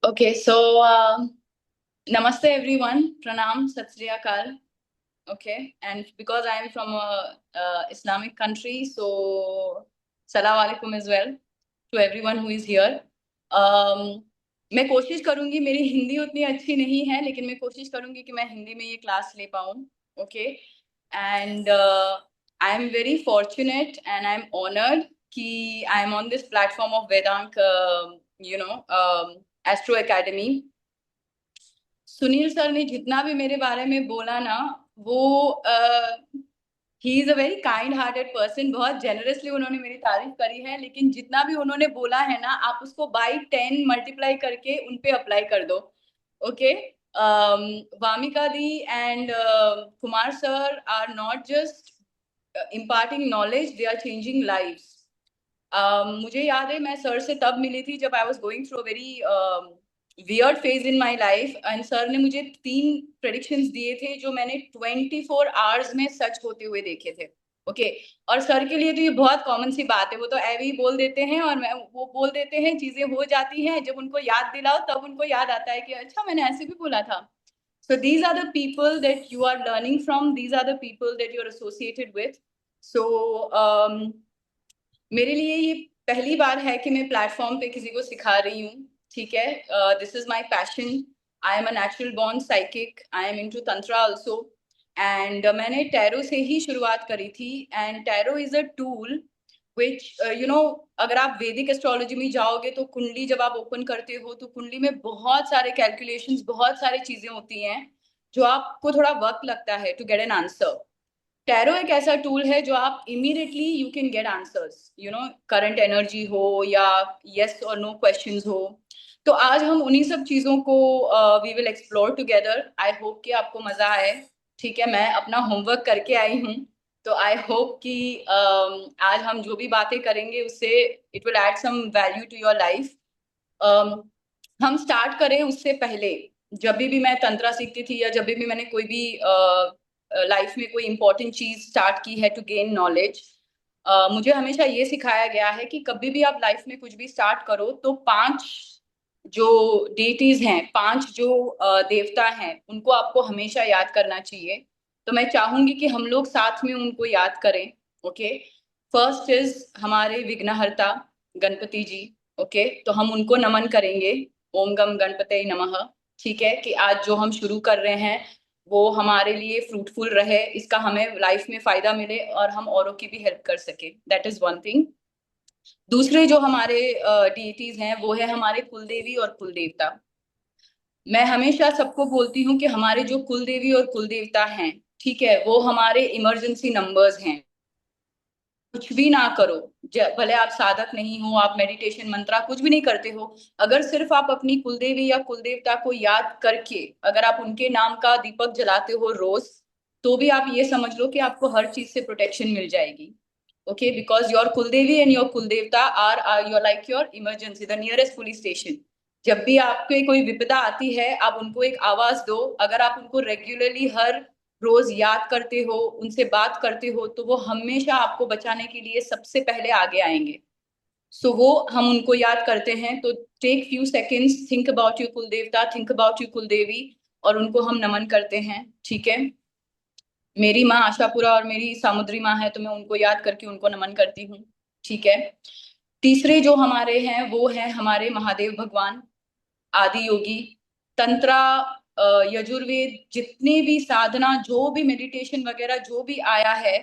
Okay, so Namaste everyone, Pranam, Sat Sri Akal. Okay, and because I am from a Islamic country, so Salam Alaikum as well to everyone who is here. मैं कोशिश करूंगी, मेरी हिंदी उतनी अच्छी नहीं है, लेकिन मैं कोशिश करूंगी कि मैं हिंदी में ये क्लास ले पाऊँ. Okay, and I am very fortunate and I am honoured कि I am on this platform of Vedant, you know, astro academy. Sunil sir ने जितना भी मेरे बारे में बोला ना, वो ही is a very kind hearted person. बहुत जेनरसली उन्होंने मेरी तारीफ करी है, लेकिन जितना भी उन्होंने बोला है ना, आप उसको बाई 10 मल्टीप्लाई करके उन पे अप्लाई कर दो. Okay, Vamika di and Kumar sir are not just imparting knowledge, they are changing lives. मुझे याद है, मैं सर से तब मिली थी जब I was going through very weird phase in my life, and sir ने मुझे 3 प्रेडिक्शंस दिए थे जो मैंने 24 आवर्स में सच होते हुए देखे थे. ओके और सर के लिए तो ये बहुत कॉमन सी बात है, वो तो ऐवे ही बोल देते हैं, और मैं वो बोल देते हैं, चीजें हो जाती हैं, जब उनको याद दिलाओ तब उनको याद आता है कि अच्छा मैंने ऐसे भी बोला था. So these are the people that you are learning from, these are the people that you're associated with. So मेरे लिए ये पहली बार है कि मैं प्लेटफॉर्म पे किसी को सिखा रही हूँ. ठीक है, this is my passion. I am a natural born psychic, I am into tantra also, and मैंने टैरो से ही शुरुआत करी थी. And tarot is a tool which you know, अगर आप वैदिक एस्ट्रोलॉजी में जाओगे तो कुंडली जब आप ओपन करते हो तो कुंडली में बहुत सारे कैलकुलेशंस, बहुत सारी चीजें होती हैं जो आपको थोड़ा वक्त लगता है to get an answer. Tarot एक ऐसा टूल है जो आप immediately you can get answers, you know, current energy हो या यस और नो क्वेश्चंस हो. तो आज हम उन्हीं सब चीजों को we will explore together. I hope कि आपको मजा आए. ठीक है, मैं अपना होमवर्क करके आई हूँ, तो आई होप कि आज हम जो भी बातें करेंगे उससे it will add some value to your life. हम स्टार्ट करें उससे पहले, जब भी मैं तंत्रा सीखती थी या जब भी मैंने कोई भी लाइफ में कोई इंपॉर्टेंट चीज स्टार्ट की है टू गेन नॉलेज, मुझे हमेशा ये सिखाया गया है कि कभी भी आप लाइफ में कुछ भी स्टार्ट करो तो 5 जो डेटीज हैं, 5 जो देवता हैं, उनको आपको हमेशा याद करना चाहिए. तो मैं चाहूंगी कि हम लोग साथ में उनको याद करें. ओके, फर्स्ट इज हमारे विघ्नहर्ता गणपति जी. ओके, तो हम उनको नमन करेंगे. ओम गम गणपते नमः. ठीक है, कि आज जो हम शुरू कर रहे हैं वो हमारे लिए फ्रूटफुल रहे, इसका हमें लाइफ में फायदा मिले और हम औरों की भी हेल्प कर सके. That is one thing. दूसरे जो हमारे डीटीज हैं वो है हमारे कुलदेवी और कुलदेवता. मैं हमेशा सबको बोलती हूँ कि हमारे जो कुलदेवी और कुलदेवता हैं, ठीक है, वो हमारे इमरजेंसी नंबर्स हैं. कुछ भी ना करो, भले आप साधक नहीं हो, आप मेडिटेशन मंत्रा कुछ भी नहीं करते हो, अगर सिर्फ आप अपनी कुलदेवी या कुलदेवता को याद करके अगर आप उनके नाम का दीपक जलाते हो रोज, तो भी आप ये समझ लो कि आपको हर चीज से प्रोटेक्शन मिल जाएगी. Okay, because your kuldevi and your kuldevta are your like your emergency, the nearest police station. जब भी आपके कोई विपदा आती है, आप उनको एक आवाज दो. अगर आप उनको रेगुलरली हर रोज याद करते हो, उनसे बात करते हो, तो वो हमेशा आपको बचाने के लिए सबसे पहले आगे आएंगे. सो वो हम उनको याद करते हैं. तो take few seconds, think about your kul devta, think about your कुल देवी, और उनको हम नमन करते हैं. ठीक है, मेरी माँ आशापुरा और मेरी सामुद्री माँ है, तो मैं उनको याद करके उनको नमन करती हूँ. ठीक है, तीसरे जो हमारे हैं वो है हमारे महादेव भगवान, आदि योगी. तंत्रा, यजुर्वेद, जितने भी साधना, जो भी मेडिटेशन वगैरह जो भी आया है,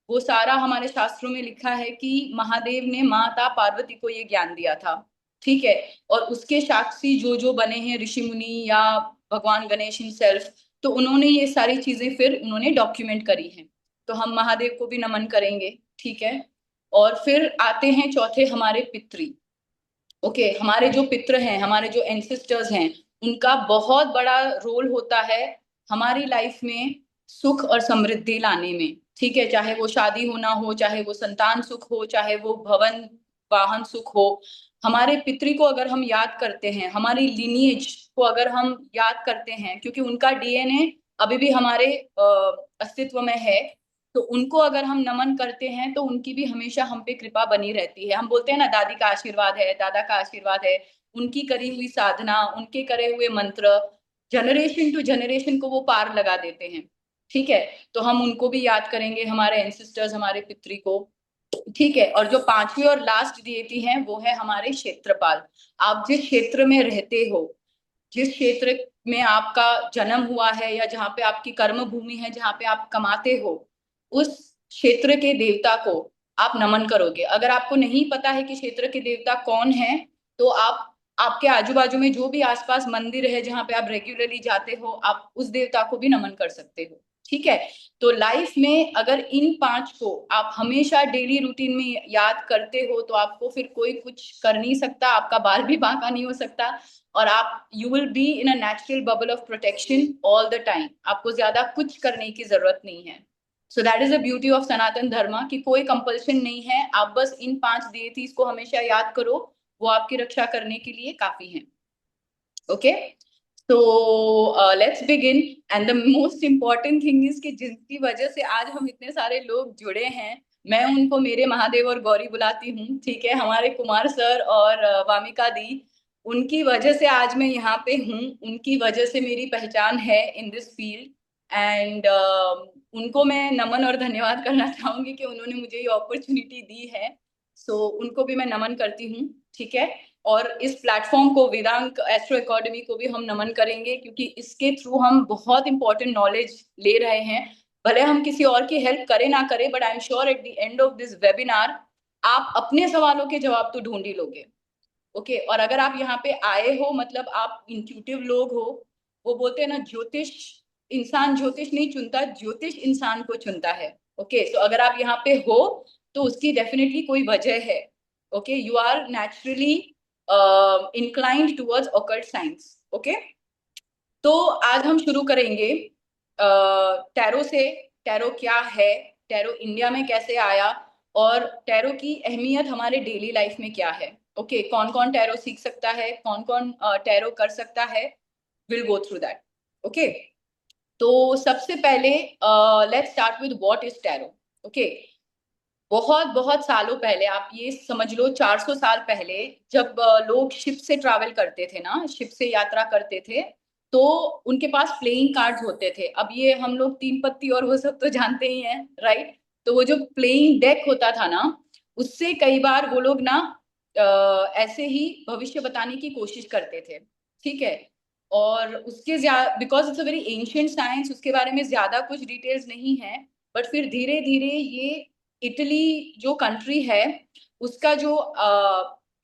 वो सारा हमारे शास्त्रों में लिखा है कि महादेव ने माता पार्वती को ये ज्ञान दिया था. ठीक है, और उसके साक्षी जो जो बने हैं ऋषि मुनि या भगवान गणेश इन सेल्फ, तो उन्होंने ये सारी चीजें फिर उन्होंने डॉक्यूमेंट करी हैं. तो हम महादेव को भी नमन करेंगे. ठीक है, और फिर आते हैं चौथे हमारे पितृ. ओके, हमारे जो पितृ हैं, हमारे जो एंसेस्टर्स हैं, उनका बहुत बड़ा रोल होता है हमारी लाइफ में सुख और समृद्धि लाने में. ठीक है, चाहे वो शादी होना हो, चाहे वो संतान सुख हो, चाहे वो भवन वाहन सुख हो. हमारे पितृ को अगर हम याद करते हैं, हमारी लिनिएज को अगर हम याद करते हैं, क्योंकि उनका डीएनए अभी भी हमारे अस्तित्व में है, तो उनको अगर हम नमन करते हैं तो उनकी भी हमेशा हम पे कृपा बनी रहती है। हम बोलते हैं ना, दादी का आशीर्वाद है, दादा का आशीर्वाद है, उनकी करी हुई साधना, उनके करे हुए मंत्र जनरेशन टू जनरेशन को वो पार लगा देते हैं। ठीक है, तो हम उनको भी याद करेंगे, हमारे एंसेस्टर्स, हमारे पितरी को। ठीक है, और जो पांचवी और लास्ट deity हैं वो है हमारे क्षेत्रपाल। आप जिस क्षेत्र में रहते हो, जिस क्षेत्र में आपका जन्म हुआ है, या जहाँ पे आपकी कर्म भूमि है, जहाँ पे आप कमाते हो, उस क्षेत्र के देवता को आप नमन करोगे। अगर आपको नहीं पता है कि क्षेत्र के देवता कौन है, तो आप आपके आजू बाजू में जो भी आसपास मंदिर है जहाँ पे आप रेगुलरली जाते हो, आप उस देवता को भी नमन कर सकते हो। ठीक है, तो लाइफ में अगर इन पांच को आप हमेशा डेली रूटीन में याद करते हो, तो आपको फिर कोई कुछ कर नहीं सकता, आपका बाल भी बांका नहीं हो सकता, और आप you will be in a natural bubble of protection all the time. आपको ज्यादा कुछ करने की जरूरत नहीं है। So that is the beauty of Sanatan Dharma, कि कोई कंपल्शन नहीं है, आप बस इन पांच डेटीज को हमेशा याद करो, वो आपकी रक्षा करने के लिए काफी है। ओके, तो let's begin. And the most important thing is कि जिनकी वजह से आज हम इतने सारे लोग जुड़े हैं, मैं उनको मेरे महादेव और गौरी बुलाती हूँ। ठीक है, हमारे कुमार सर और वामिका दी, उनकी वजह से आज मैं यहाँ पे हूँ, उनकी वजह से मेरी पहचान है इन दिस फील्ड। एंड उनको मैं नमन और धन्यवाद करना चाहूंगी कि उन्होंने मुझे ये अपॉर्चुनिटी दी है। सो उनको भी मैं नमन करती हूँ। ठीक है, और इस प्लेटफॉर्म को, वेदांक एस्ट्रो एकेडमी को भी हम नमन करेंगे, क्योंकि इसके थ्रू हम बहुत इंपॉर्टेंट नॉलेज ले रहे हैं। भले हम किसी और की हेल्प करें ना करें, but I am sure at the end of this webinar आप अपने सवालों के जवाब तो ढूंढ ही लोगे। ओके, और अगर आप यहाँ पे आए हो, मतलब आप इंट्यूटिव लोग हो। वो बोलते हैं ना, ज्योतिष इंसान ज्योतिष नहीं चुनता, ज्योतिष इंसान को चुनता है। ओके, तो अगर आप यहाँ पे हो तो उसकी डेफिनेटली कोई वजह है। Okay, you are naturally inclined towards occult science. Okay, तो आज हम शुरू करेंगे टैरो से। टैरो क्या है, टैरो इंडिया में कैसे आया, और टैरो की अहमियत हमारे डेली लाइफ में क्या है। ओके, कौन कौन टैरो सीख सकता है, कौन कौन टैरो कर सकता है, will go through that. Okay, तो सबसे पहले let's start with what is tarot. Okay, बहुत बहुत सालों पहले, आप ये समझ लो 400 साल पहले, जब लोग शिप से ट्रैवल करते थे ना, शिप से यात्रा करते थे, तो उनके पास प्लेइंग कार्ड्स होते थे। अब ये हम लोग तीन पत्ती और वो सब तो जानते ही हैं, राइट। तो वो जो प्लेइंग डेक होता था ना, उससे कई बार वो लोग ना ऐसे ही भविष्य बताने की कोशिश करते थे। ठीक है, और उसके because it's a very ancient science, उसके बारे में ज्यादा कुछ डिटेल्स नहीं है। बट फिर धीरे धीरे ये इटली जो कंट्री है, उसका जो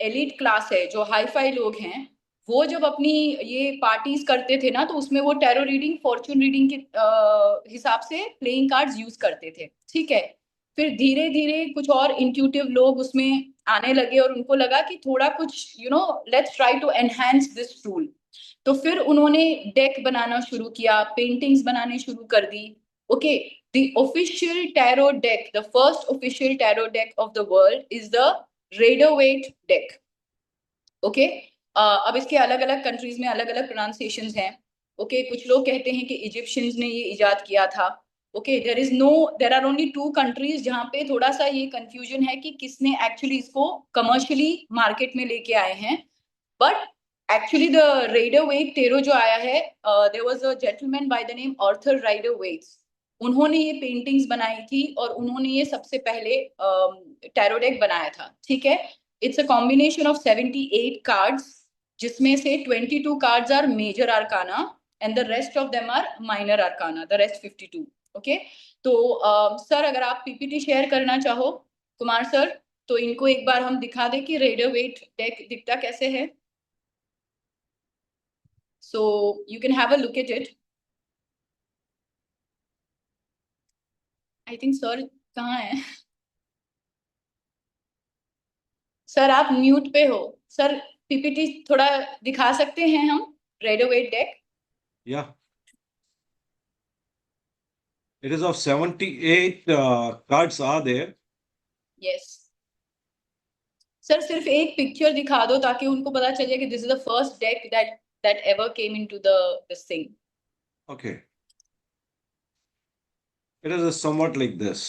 एलिट क्लास है, जो हाई फाई लोग हैं, वो जब अपनी ये पार्टीज करते थे ना, तो उसमें वो टैरो रीडिंग, फॉर्चून रीडिंग के हिसाब से प्लेइंग कार्ड्स यूज करते थे। ठीक है, फिर धीरे धीरे कुछ और इंट्यूटिव लोग उसमें आने लगे, और उनको लगा कि थोड़ा कुछ let's try to enhance this tool. तो फिर उन्होंने डेक बनाना शुरू किया, पेंटिंग्स बनाने शुरू कर दी। Okay, the official tarot deck, the first official tarot deck of the world is the Rider-Waite deck. Okay, अब इसके अलग अलग कंट्रीज में अलग अलग प्रोनाउंसिएशंस हैं। ओके, कुछ लोग कहते हैं कि इजिप्शियंस ने ये इजाद किया था। Okay, there are only two countries जहाँ पे थोड़ा सा ये कंफ्यूजन है कि किसने एक्चुअली इसको कमर्शियली मार्केट में लेके आए हैं। But actually the Rider Waite tarot जो आया है, there was a gentleman by the name Arthur Rider Waites. उन्होंने ये पेंटिंग्स बनाई थी, और उन्होंने ये सबसे पहले टैरो डेक बनाया था। ठीक है, it's a combination of 78 cards, जिसमें से 22 cards are major arcana and the rest of them are minor arcana, the rest 52। Okay, तो सर अगर आप पीपीटी शेयर करना चाहो, कुमार सर, तो इनको एक बार हम दिखा दें कि रेडर वेट डेक दिखता कैसे है। So you can have a look at it. I think sir कहाँ है? सर आप म्यूट पे हो। सर पीपीटी थोड़ा दिखा सकते हैं हम, Rider Waite deck? Yeah, it is of 78 cards are there. Yes sir, सिर्फ एक पिक्चर दिखा दो ताकि उनको पता चले कि this is the first deck that ever came into the this thing. Okay. It is somewhat like this.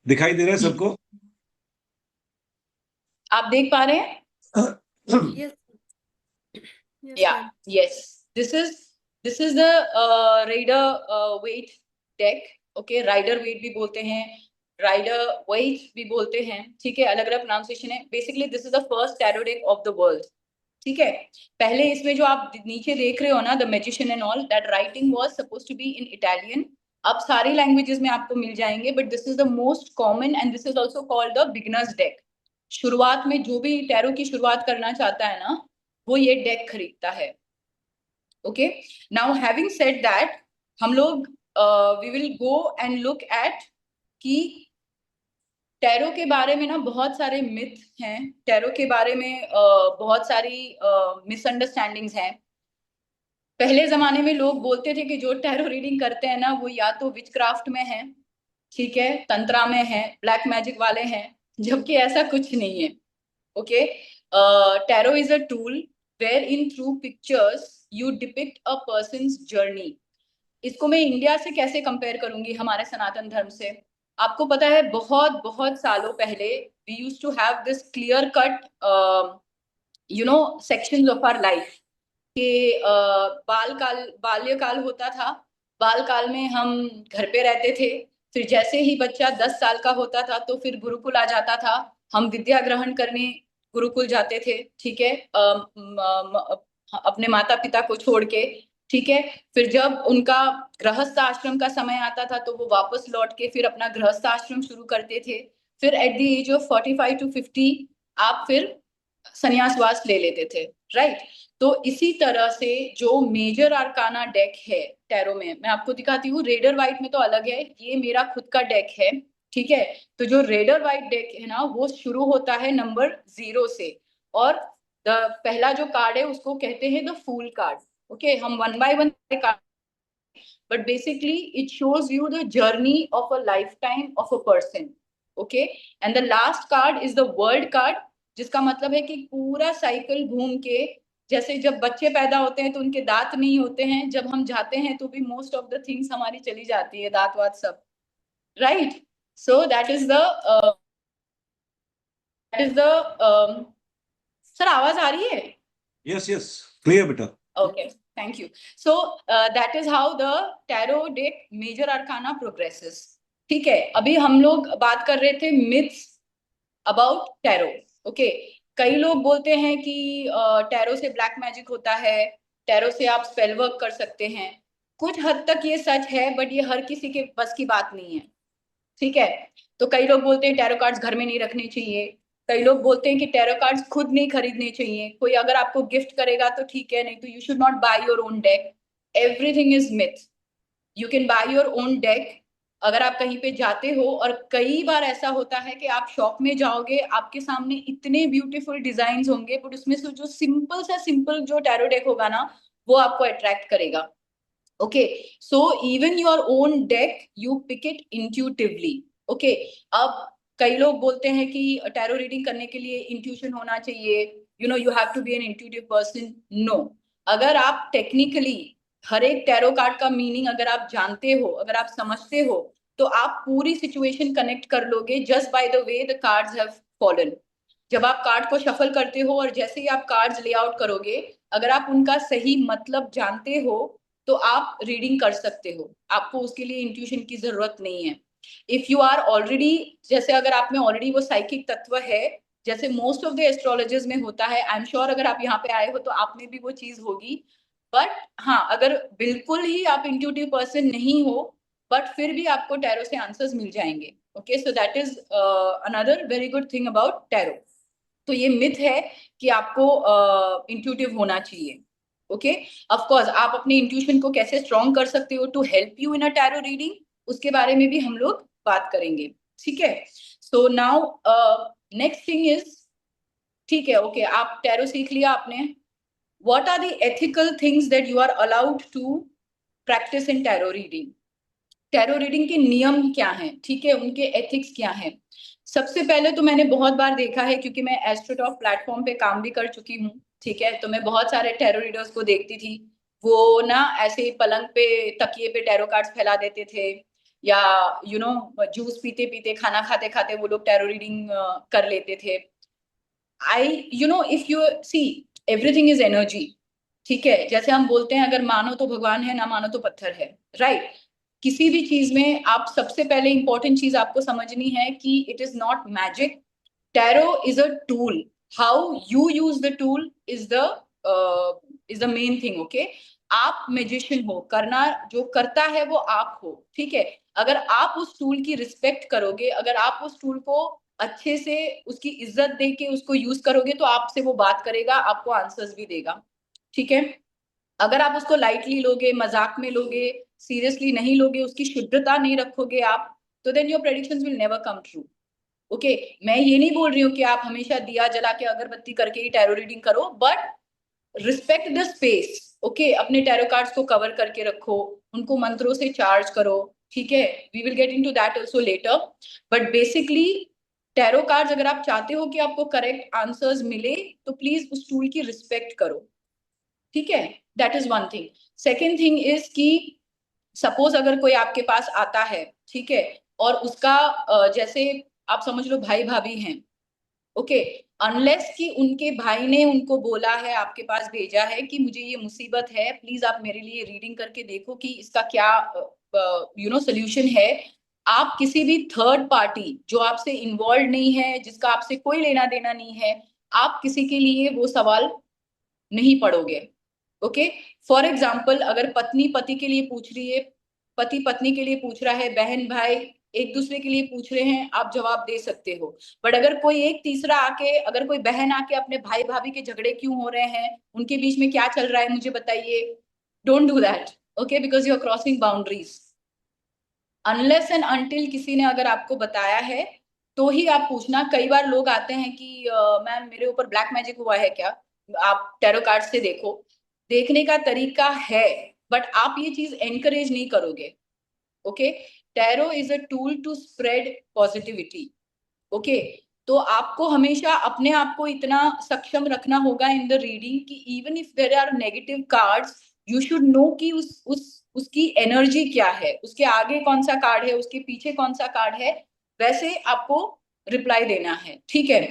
दिखाई दे रहा है सबको? आप देख पा रहे हैं? Yes. Yes, Yeah, ma'am. yes. This is the rider weight deck. Okay, rider weight भी बोलते हैं, rider weight भी बोलते हैं, ठीक है, अलग अलग प्रोनाउंसिएशन है. Basically this is the first tarot deck of the world. ठीक है, पहले इसमें जो आप नीचे देख रहे हो ना, the magician and all, that writing was suppose to be in Italian. अब सारी लैंग्वेजेस में आपको मिल जाएंगे, but this is the most common and this is also called the beginners deck. शुरुआत में जो भी टैरो की शुरुआत करना चाहता है ना, वो ये डेक खरीदता है. Okay, now having said that, हम लोग we will go and look at कि टैरो के बारे में ना बहुत सारे मिथ हैं, टैरो के बारे में बहुत सारी मिसअंडरस्टैंडिंग्स हैं. पहले जमाने में लोग बोलते थे कि जो टैरो रीडिंग करते हैं ना, वो या तो विचक्राफ्ट में है, ठीक है, तंत्रा में है, ब्लैक मैजिक वाले हैं, जबकि ऐसा कुछ नहीं है. Okay, tarot is a tool wherein through pictures you depict a person's journey. इसको मैं इंडिया से कैसे कंपेयर करूंगी, हमारे सनातन धर्म से. आपको पता है बहुत बहुत सालों पहले we used to have this clear cut sections of our life के. बाल्यकाल होता था, बाल काल में हम घर पे रहते थे. फिर जैसे ही बच्चा 10 साल का होता था तो फिर गुरुकुल आ जाता था, हम विद्या ग्रहण करने गुरुकुल जाते थे, ठीक है, अपने माता पिता को छोड़ के, ठीक है. फिर जब उनका गृहस्थ आश्रम का समय आता था तो वो वापस लौट के फिर अपना गृहस्थ आश्रम शुरू करते थे. फिर at the age of 45 to 50 आप फिर संन्यासवास ले लेते थे, राइट. तो इसी तरह से जो मेजर आर्काना डेक है टैरो में, मैं आपको दिखाती हूँ. रेडर वाइट में तो अलग है, ये मेरा खुद का डेक है, ठीक है. तो जो रेडर वाइट डेक है ना, वो शुरू होता है नंबर 0 से, और पहला जो कार्ड है उसको कहते हैं द फूल कार्ड. ओके, हम one by one card, but basically it shows you the journey of a lifetime of a person. Okay, and the last card is the world card, जिसका मतलब है कि पूरा साइकिल घूम के, जैसे जब बच्चे पैदा होते हैं तो उनके दांत नहीं होते हैं, जब हम जाते हैं तो भी मोस्ट ऑफ द थिंग्स हमारी चली जाती है, दांत वात सब, right. So that is the sir, आवाज आ रही है? Yes, yes, clear बेटा. Okay, thank you. So that is how the tarot deck major arcana progresses. ठीक है, अभी हम लोग बात कर रहे थे myths about tarot. ओके, कई लोग बोलते हैं कि टैरो से ब्लैक मैजिक होता है, टैरो से आप स्पेल वर्क कर सकते हैं. कुछ हद तक ये सच है, बट ये हर किसी के बस की बात नहीं है, ठीक है. तो कई लोग बोलते हैं टैरो कार्ड्स घर में नहीं रखने चाहिए, कई लोग बोलते हैं कि टैरो कार्ड्स खुद नहीं खरीदने चाहिए, कोई अगर आपको गिफ्ट करेगा तो ठीक है, नहीं तो you should not by your own deck. Everything is myth. You can by your own deck अगर आप कहीं पे जाते हो, और कई बार ऐसा होता है कि आप शॉप में जाओगे, आपके सामने इतने ब्यूटीफुल डिजाइन होंगे, बट उसमें से जो सिंपल से सिंपल जो टैरो डेक होगा ना, वो आपको अट्रैक्ट करेगा. Okay, so even your own deck you pick it intuitively. Okay, अब कई लोग बोलते हैं कि टैरो रीडिंग करने के लिए इंट्यूशन होना चाहिए, you have to be an intuitive person. No, अगर आप टेक्निकली हर एक टैरो कार्ड का मीनिंग अगर आप जानते हो, अगर आप समझते हो, तो आप पूरी सिचुएशन कनेक्ट कर लोगे just by the way the cards have fallen. जब आप कार्ड को शफल करते हो और जैसे ही आप कार्ड्स लेआउट करोगे, अगर आप उनका सही मतलब जानते हो तो आप रीडिंग कर सकते हो, आपको उसके लिए इंट्यूशन की जरूरत नहीं है. इफ यू आर ऑलरेडी, जैसे अगर आप में ऑलरेडी वो साइकिक तत्व है, जैसे मोस्ट ऑफ द एस्ट्रोलॉजर्स में होता है, आई एम श्योर अगर आप यहाँ पे आए हो तो आप में भी वो चीज होगी. बट हाँ, अगर बिल्कुल ही आप इंट्यूटिव पर्सन नहीं हो, बट फिर भी आपको टैरो से आंसर्स मिल जाएंगे. Okay, so that is another very good thing about tarot. तो ये मिथ है कि आपको इंट्यूटिव होना चाहिए. ओके, ऑफ कोर्स आप अपने इंट्यूशन को कैसे स्ट्रॉन्ग कर सकते हो to help you in a tarot reading, उसके बारे में भी हम लोग बात करेंगे, ठीक है. So now next thing is, ठीक है, ओके, आप टैरो सीख लिया आपने. What are the ethical things that you are allowed to practise in tarot reading. Tarot reading के नियम क्या हैं, ठीक है, उनके एथिक्स क्या हैं. सबसे पहले तो मैंने बहुत बार देखा है, क्योंकि मैं एस्ट्रोटॉक प्लेटफॉर्म पे काम भी कर चुकी हूँ, ठीक है, तो मैं बहुत सारे टैरो रीडर्स को देखती थी. वो ना ऐसे ही पलंग पे, तकिए पे टैरो कार्ड्स फैला देते थे, या जूस पीते पीते, खाना खाते खाते वो लोग टैरो रीडिंग कर लेते थे। If you see, everything is energy, ठीक है। जैसे हम बोलते हैं अगर मानो तो भगवान है, ना मानो तो पत्थर है, राइट। किसी भी चीज में आप सबसे पहले इंपॉर्टेंट चीज आपको समझनी है कि it is not magic. Tarot is a tool, how you use the tool is the main thing, okay. आप मैजिशियन हो, करना जो करता है वो आप हो, ठीक है। अगर आप उस टूल की रिस्पेक्ट करोगे, अगर आप उस टूल को अच्छे से उसकी इज्जत दे के उसको यूज करोगे, तो आपसे वो बात करेगा, आपको आंसर्स भी देगा, ठीक है। अगर आप उसको लाइटली लोगे, मजाक में लोगे, सीरियसली नहीं लोगे, उसकी शुद्धता नहीं रखोगे आप, तो then your predictions will never come true, okay. मैं ये नहीं बोल रही हूँ कि आप हमेशा दिया जला के अगरबत्ती करके ही टैरो रीडिंग करो, but respect the space, okay. अपने टैरो कार्ड्स को कवर करके रखो, उनको मंत्रों से चार्ज करो, ठीक है। We will get into that also later, but basically tarot cards अगर आप चाहते हो कि आपको करेक्ट आंसर्स मिले, तो प्लीज उस टूल की रिस्पेक्ट करो, ठीक है। That is one thing. Second thing is कि सपोज अगर कोई आपके पास आता है, ठीक है, और उसका जैसे आप समझ लो भाई भाभी हैं, ओके। अनलेस कि उनके भाई ने उनको बोला है, आपके पास भेजा है कि मुझे ये मुसीबत है, प्लीज आप मेरे लिए रीडिंग करके देखो कि इसका क्या सोल्यूशन है। आप किसी भी थर्ड पार्टी जो आपसे इन्वॉल्व नहीं है, जिसका आपसे कोई लेना देना नहीं है, आप किसी के लिए वो सवाल नहीं पढ़ोगे, ओके। फॉर एग्जाम्पल, अगर पत्नी पति के लिए पूछ रही है, पति पत्नी के लिए पूछ रहा है, बहन भाई एक दूसरे के लिए पूछ रहे हैं, आप जवाब दे सकते हो। बट अगर कोई एक तीसरा आके, अगर कोई बहन आके अपने भाई भाभी के झगड़े क्यों हो रहे हैं, उनके बीच में क्या चल रहा है, मुझे बताइए, don't do that, okay, because you are crossing boundaries. Unless and until किसी ने अगर आपको बताया है, तो ही आप पूछना। कई बार लोग आते हैं कि मैम मेरे ऊपर ब्लैक मैजिक हुआ है क्या, आप टैरो कार्ड से देखो। देखने का तरीका है, बट आप ये चीज एनकरेज नहीं करोगे, okay. Tarot is a tool to spread positivity, okay. तो आपको हमेशा अपने आप को इतना सक्षम रखना होगा इन द रीडिंग कि even if there are negative cards, you should know कि उसकी एनर्जी क्या है, उसके आगे कौन सा कार्ड है, उसके पीछे कौन सा कार्ड है, वैसे आपको रिप्लाई देना है, ठीक है।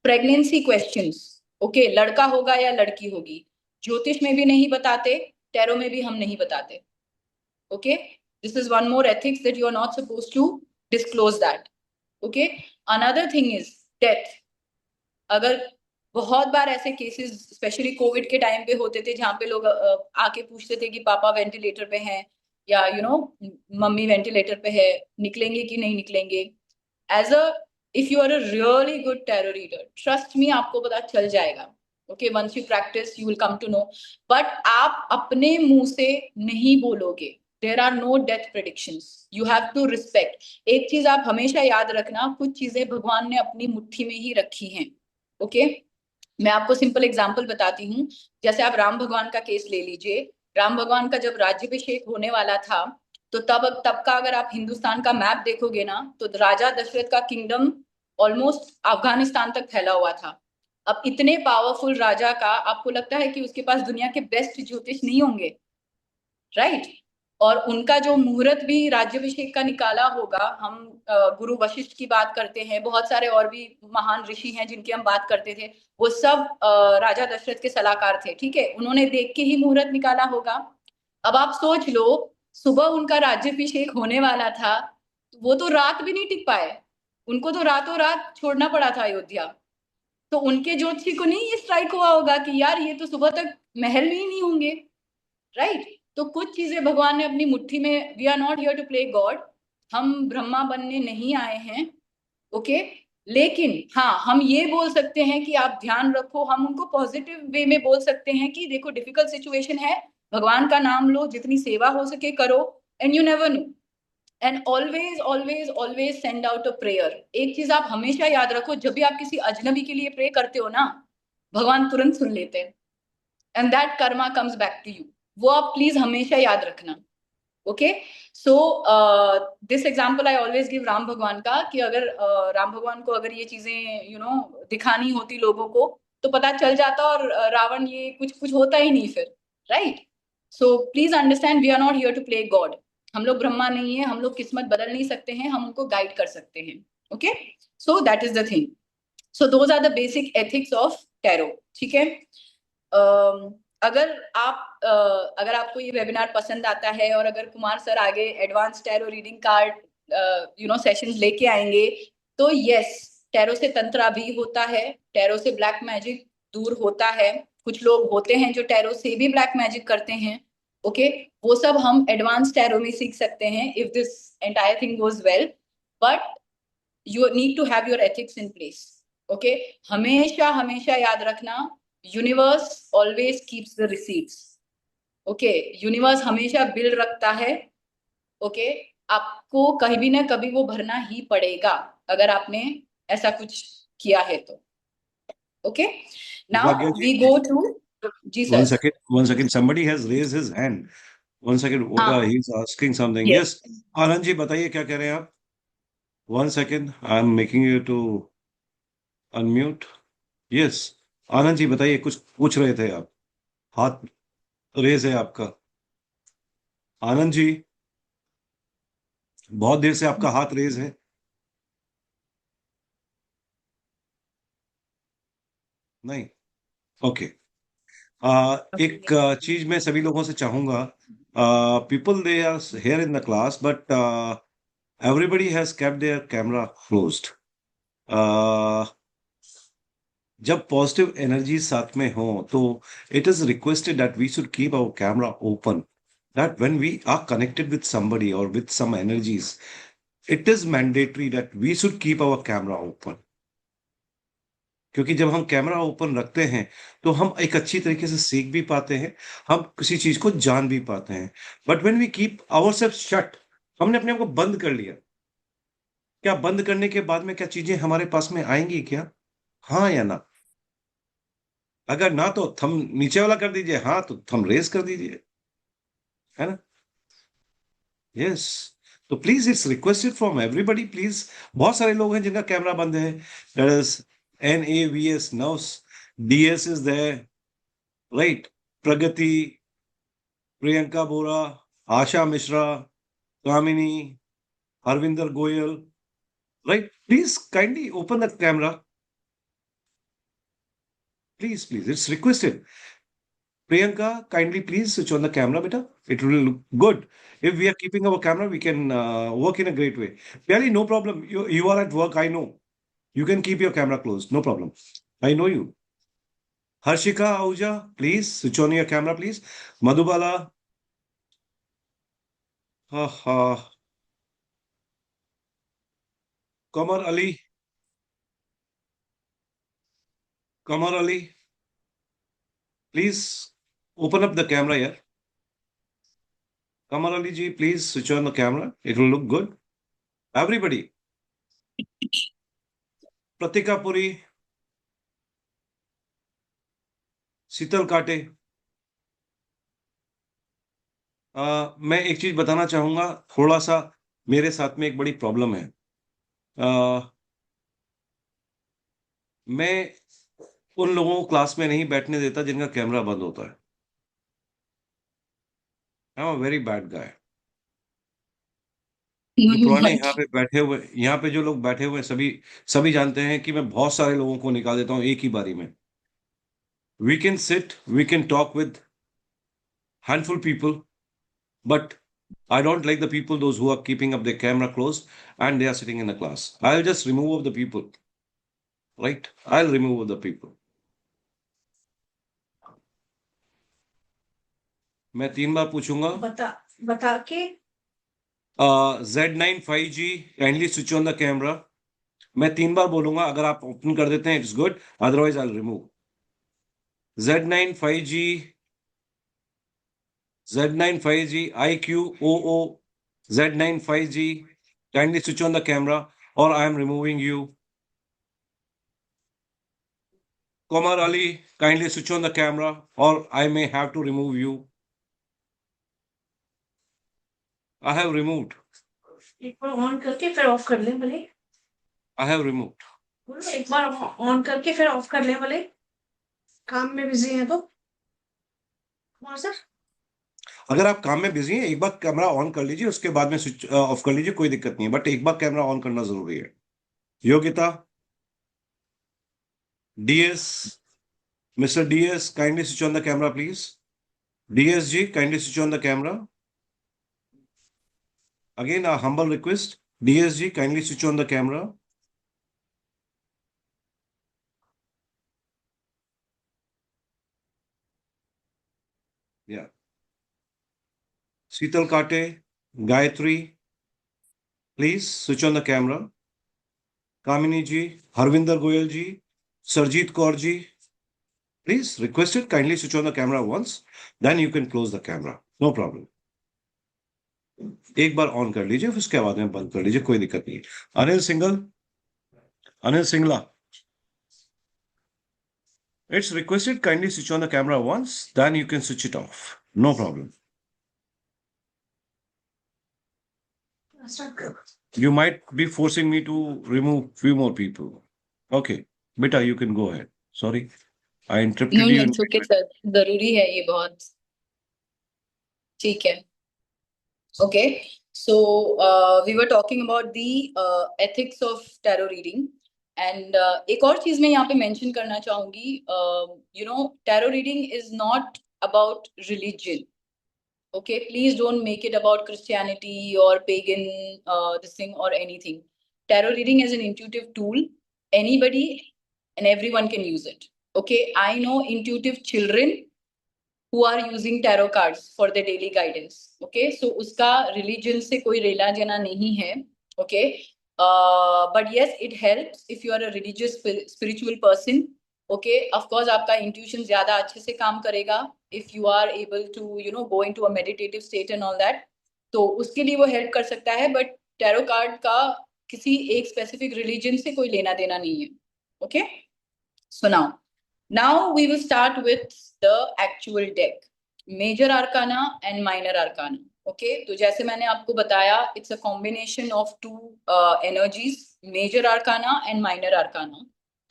प्रेगनेंसी क्वेश्चंस, ओके, लड़का होगा या लड़की होगी, ज्योतिष में भी नहीं बताते, टैरो में भी हम नहीं बताते, okay. This is one more ethics that you are not suppose to disclose that, okay. Another thing is death. अगर बहुत बार ऐसे केसेस स्पेशली कोविड के टाइम पे होते थे, जहाँ पे लोग आके पूछते थे कि पापा वेंटिलेटर पे हैं, या मम्मी वेंटिलेटर पे है, निकलेंगे कि नहीं निकलेंगे। As a if you are a really good tarot reader, trust me, आपको पता चल जाएगा, okay. Once you practise you will come to know. But आप अपने मुंह से नहीं बोलोगे, there are no death predictions, you have to respect. एक चीज आप हमेशा याद रखना, कुछ चीजें भगवान ने अपनी मुट्ठी में ही रखी हैं, ओके। मैं आपको सिंपल एग्जांपल बताती हूँ। जैसे आप राम भगवान का केस ले लीजिए। राम भगवान का जब राज्याभिषेक होने वाला था, तो तब का अगर आप हिंदुस्तान का मैप देखोगे ना, तो राजा दशरथ का किंगडम ऑलमोस्ट अफगानिस्तान तक फैला हुआ था। अब इतने पावरफुल राजा का, आपको लगता है कि उसके पास दुनिया के बेस्ट ज्योतिष नहीं होंगे, राइट। और उनका जो मुहूर्त भी राज्याभिषेक का निकाला होगा, हम गुरु वशिष्ठ की बात करते हैं, बहुत सारे और भी महान ऋषि हैं जिनकी हम बात करते थे, वो सब राजा दशरथ के सलाहकार थे, ठीक है। उन्होंने देख के ही मुहूर्त निकाला होगा। अब आप सोच लो, सुबह उनका राज्याभिषेक होने वाला था, वो तो रात भी नहीं टिक पाए, उनको तो रातों रात छोड़ना पड़ा था अयोध्या। तो उनके ज्योतिषी को नहीं ये स्ट्राइक हुआ होगा कि यार ये तो सुबह तक महल में ही नहीं होंगे, राइट। तो कुछ चीजें भगवान ने अपनी मुट्ठी में, we are not here to play God, हम ब्रह्मा बनने नहीं आए हैं, ओके। लेकिन हाँ, हम ये बोल सकते हैं कि आप ध्यान रखो, हम उनको पॉजिटिव वे में बोल सकते हैं कि देखो डिफिकल्ट सिचुएशन है, भगवान का नाम लो, जितनी सेवा हो सके करो, and you never know. And always always always send out a prayer. एक चीज आप हमेशा याद रखो, जब भी आप किसी अजनबी के लिए प्रे करते हो ना, भगवान तुरंत सुन लेते हैं, and that karma comes back to you. वो आप प्लीज हमेशा याद रखना, okay. So this example I always give Ram भगवान का, कि अगर राम भगवान को अगर ये चीजें दिखानी होती लोगों को, तो पता चल जाता, और रावण ये कुछ कुछ होता ही नहीं फिर, right. So please understand, we are not here to play God. हम लोग ब्रह्मा नहीं है, हम लोग किस्मत बदल नहीं सकते हैं, हम उनको गाइड कर सकते हैं। Okay, so that is the thing. So those are the basic ethics of tarot. ठीक है, अगर अगर आपको ये वेबिनार पसंद आता है और अगर कुमार सर आगे advance tarot reading card sessions लेके आएंगे, तो यस, टैरो से तंत्रा भी होता है, टैरो से ब्लैक मैजिक दूर होता है। कुछ लोग होते हैं जो टैरो से भी ब्लैक मैजिक करते हैं। ओके, वो सब हम एडवांस टैरो में सीख सकते हैं if this entire thing goes well, but you need to have your ethics in place. Okay, हमेशा हमेशा याद रखना, universe always keeps the receipts. Okay, universe हमेशा बिल रखता है। ओके, आपको कभी ना कभी वो भरना ही पड़ेगा अगर आपने ऐसा कुछ किया है तो। ओके, भाग्य नाउ जी, वी गो टू, जी one sir. second, one second. Somebody has raised his hand. One second. हाँ, He's asking something. Yes, Yes, Anand ji बताइए क्या कह रहे हैं आप? One second. I'm making you to unmute. Yes, Anand ji बताइए, कुछ पूछ रहे थे आप? हाथ रेज है आपका। आनंद जी, बहुत देर से आपका हाथ रेज है। नहीं, ओके। एक चीज मैं सभी लोगों से चाहूंगा, people they are here in the class but everybody has kept their camera closed. जब पॉजिटिव एनर्जी साथ में हो तो it is requested that we should keep our camera open, that when we are connected with somebody or with some energies, it is mandatory that we should keep our camera open. क्योंकि जब हम camera open रखते हैं तो हम एक अच्छी तरीके से सीख भी पाते हैं, हम किसी चीज को जान भी पाते हैं। But when we keep ourself shut, हमने अपने आप को बंद कर लिया, क्या बंद करने के बाद में क्या चीजें हमारे पास में आएंगी क्या? हाँ या ना? अगर ना तो थम नीचे वाला कर दीजिए, हाँ तो थम रेस कर दीजिए, है ना? यस, तो please it's requested from everybody, please. बहुत सारे लोग हैं जिनका कैमरा बंद है। दैट इज NAVS, नवस, DS is there, right? Pragati, Priyanka Bora, Asha Mishra, Kamini, Harvinder Goyal, right? Please kindly open the camera, please please, it's requested. Priyanka, kindly please switch on the camera, beta. It will look good. If we are keeping our camera, we can work in a great way. Pyali, no problem. You are at work, I know. You can keep your camera closed, no problem. I know you. Harshika Ahuja, please switch on your camera, please. Madhubala, ha ha. Kamar Ali, Kamar Ali, please open up the camera here. Kamar Ali ji, please switch on the camera. It will look good. Everybody. Pratika Puri, Sital Kate. मैं एक चीज बताना चाहूंगा, थोड़ा सा मेरे साथ में एक बड़ी प्रॉब्लम है। मैं उन लोगों को क्लास में नहीं बैठने देता जिनका कैमरा बंद होता है। I am a very bad guy. जो पुराने यहाँ पे बैठे हुए, यहाँ पे जो लोग बैठे हुए हैं, सभी सभी जानते हैं कि मैं बहुत सारे लोगों को निकाल देता हूँ एक ही बारी में। We can sit, we can talk with handful people, but I don't like the people, those who are keeping up their camera closed and they are sitting in the class. I'll just remove the people, right? I'll remove the people. मैं 3 बार पूछूंगा। बता बता के Z95G, kindly switch on the camera. मैं 3 बार बोलूंगा, अगर आप open कर देते हैं it's good, otherwise I remove. Z95G, Z95G, IQOO, Z95G, kindly switch on the camera or I am removing you. Komar Ali, kindly switch on the camera or I may have to remove you. I have removed. एक बार on करके फिर of कर ले भले। I have removed. बोलो एक बार on करके फिर ऑफ कर ले भले, काम में बिजी है तो। कुमार सर अगर आप काम में बिजी हैं, एक बार कैमरा ऑन कर लीजिए, उसके बाद में स्विच ऑफ कर लीजिए, कोई दिक्कत नहीं है, बट एक बार कैमरा ऑन करना जरूरी है। Yogita, DS, mister DS, kindly switch on the camera please. DS ji, kindly switch on the camera. Again, a humble request. DSG, kindly switch on the camera. Yeah. Sheetal Kate, Gayatri, please switch on the camera. Kamini ji, Harvinder Goyal ji, Sarjeet Kaur ji, please requested kindly switch on the camera once. Then you can close the camera. No problem. एक बार on कर लीजिए, फिर उसके बाद में बंद कर लीजिए, कोई दिक्कत नहीं। Anil single, Anil Singla, it's requested kindly switch on the camera once, then you can switch it off. No problem. Start करो। You might be forcing me to remove few more people. Okay, beta, you can go ahead. Sorry, I interrupted no you. No, it's okay sir, जरूरी है ये बहुत। ठीक है। Okay, so we were talking about the ethics of tarot reading, and एक और चीज मैं यहाँ पे mention करना चाहूंगी, you know, tarot reading is not about religion. Okay, please don't make it about Christianity or pagan this thing or anything. Tarot reading is an intuitive tool. Anybody and everyone can use it. Okay, I know intuitive children who are using tarot cards for their daily guidance. Okay, so uska religion se koi लेना देना नहीं है. Okay, but yes, it helps if you are a religious spiritual person. Okay, of course आपका intuition ज्यादा अच्छे से काम करेगा if you are able to, you know, go into a meditative state and all that. तो उसके लिए वो help कर सकता है, but tarot card का किसी एक specific religion से कोई लेना देना नहीं है. Okay, so now we will start with the actual deck, major arcana and minor arcana. Okay, तो जैसे मैंने आपको बताया, it's a combination of two energies, major arcana and minor arcana.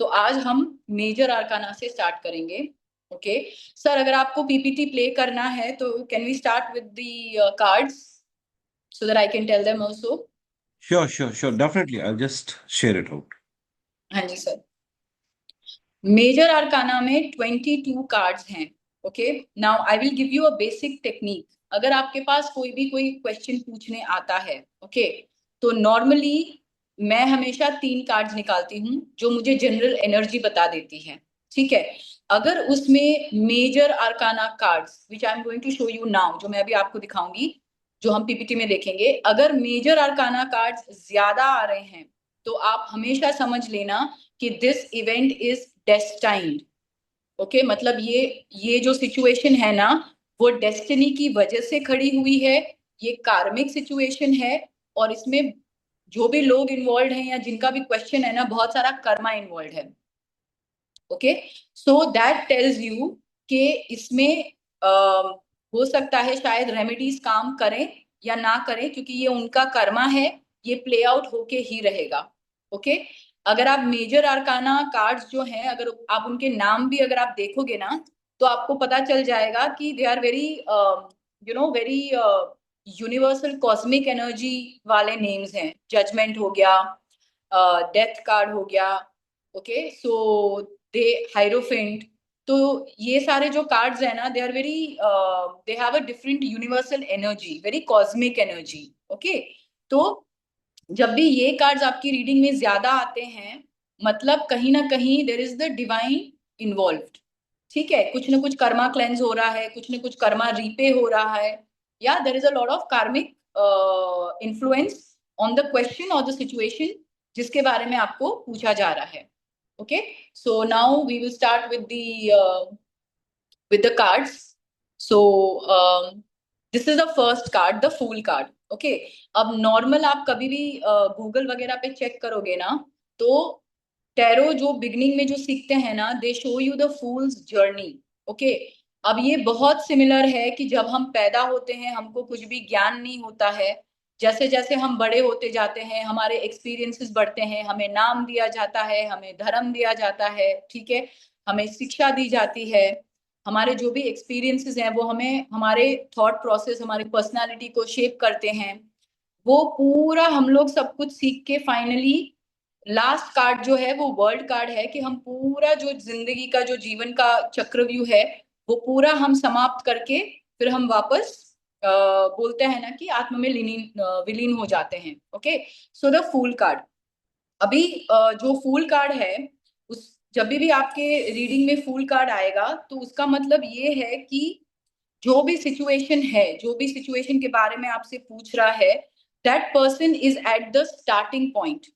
तो आज हम major arcana से start करेंगे. Okay, सर अगर आपको PPT play करना है तो can we start with the cards so that I can tell them also? Sure, definitely. I'll just share it out. हाँ जी सर। मेजर आर्काना में 22 कार्ड्स हैं. Okay, now I will give you a basic technique. अगर आपके पास कोई question पूछने आता है, okay, तो नॉर्मली मैं हमेशा 3 कार्ड्स निकालती हूँ जो मुझे जनरल एनर्जी बता देती है. ठीक है, अगर उसमें major arcana cards which I am going to show you now, जो मैं अभी आपको दिखाऊंगी, जो हम पीपीटी में देखेंगे, अगर मेजर आर्काना कार्ड्स ज्यादा आ रहे हैं तो आप हमेशा समझ लेना कि this event is destined. Okay, मतलब ये जो सिचुएशन है ना, वो डेस्टिनी की वजह से खड़ी हुई है. ये कार्मिक सिचुएशन है और इसमें जो भी लोग इन्वॉल्व हैं या जिनका भी क्वेश्चन है ना, बहुत सारा कर्मा इन्वॉल्व है. Okay, so that tells you कि इसमें हो सकता है शायद रेमेडीज काम करें या ना करें, क्योंकि ये उनका कर्मा है, ये प्ले आउट होके ही रहेगा. ओके, अगर आप मेजर आर्काना कार्ड्स जो हैं, अगर आप उनके नाम भी अगर आप देखोगे ना, तो आपको पता चल जाएगा कि they are very you know very universal cosmic energy वाले नेम्स हैं. जजमेंट हो गया, डेथ कार्ड हो गया. Okay, so the hierophant. तो ये सारे जो कार्ड्स है ना, they are very they have a different universal energy, very cosmic energy. Okay, तो जब भी ये कार्ड्स आपकी रीडिंग में ज्यादा आते हैं, मतलब कहीं ना कहीं there is the divine involved. ठीक है, कुछ ना कुछ कर्मा क्लेंस हो रहा है, कुछ ना कुछ कर्मा रीपे हो रहा है, या there is a lot of karmic influence on the question और द सिचुएशन जिसके बारे में आपको पूछा जा रहा है. Okay, so now we will start with the cards. So this is the first card, the fool card. Okay, अब नॉर्मल आप कभी भी गूगल वगैरह पे चेक करोगे ना, तो टैरो जो बिगनिंग में जो सीखते हैं ना, दे show you the fools journey. Okay, अब ये बहुत सिमिलर है कि जब हम पैदा होते हैं हमको कुछ भी ज्ञान नहीं होता है. जैसे जैसे हम बड़े होते जाते हैं, हमारे एक्सपीरियंसेस बढ़ते हैं, हमें नाम दिया जाता है, हमें धर्म दिया जाता है. ठीक है, हमें शिक्षा दी जाती है. हमारे जो भी एक्सपीरियंसेस हैं वो हमें हमारे थॉट प्रोसेस, हमारी पर्सनालिटी को शेप करते हैं। वो पूरा हम लोग सब कुछ सीख के फाइनली लास्ट कार्ड जो है वो वर्ल्ड कार्ड है कि हम पूरा जो जिंदगी का जो जीवन का चक्रव्यूह है वो पूरा हम समाप्त करके फिर हम वापस बोलते हैं ना कि आत्मा में विलीन हो जाते हैं। Okay, so the fool card. अभी जो फूल कार्ड है उस जब भी आपके रीडिंग में फूल कार्ड आएगा तो उसका मतलब ये है कि जो भी सिचुएशन है, जो भी सिचुएशन के बारे में आपसे पूछ रहा है, that person is at the starting point.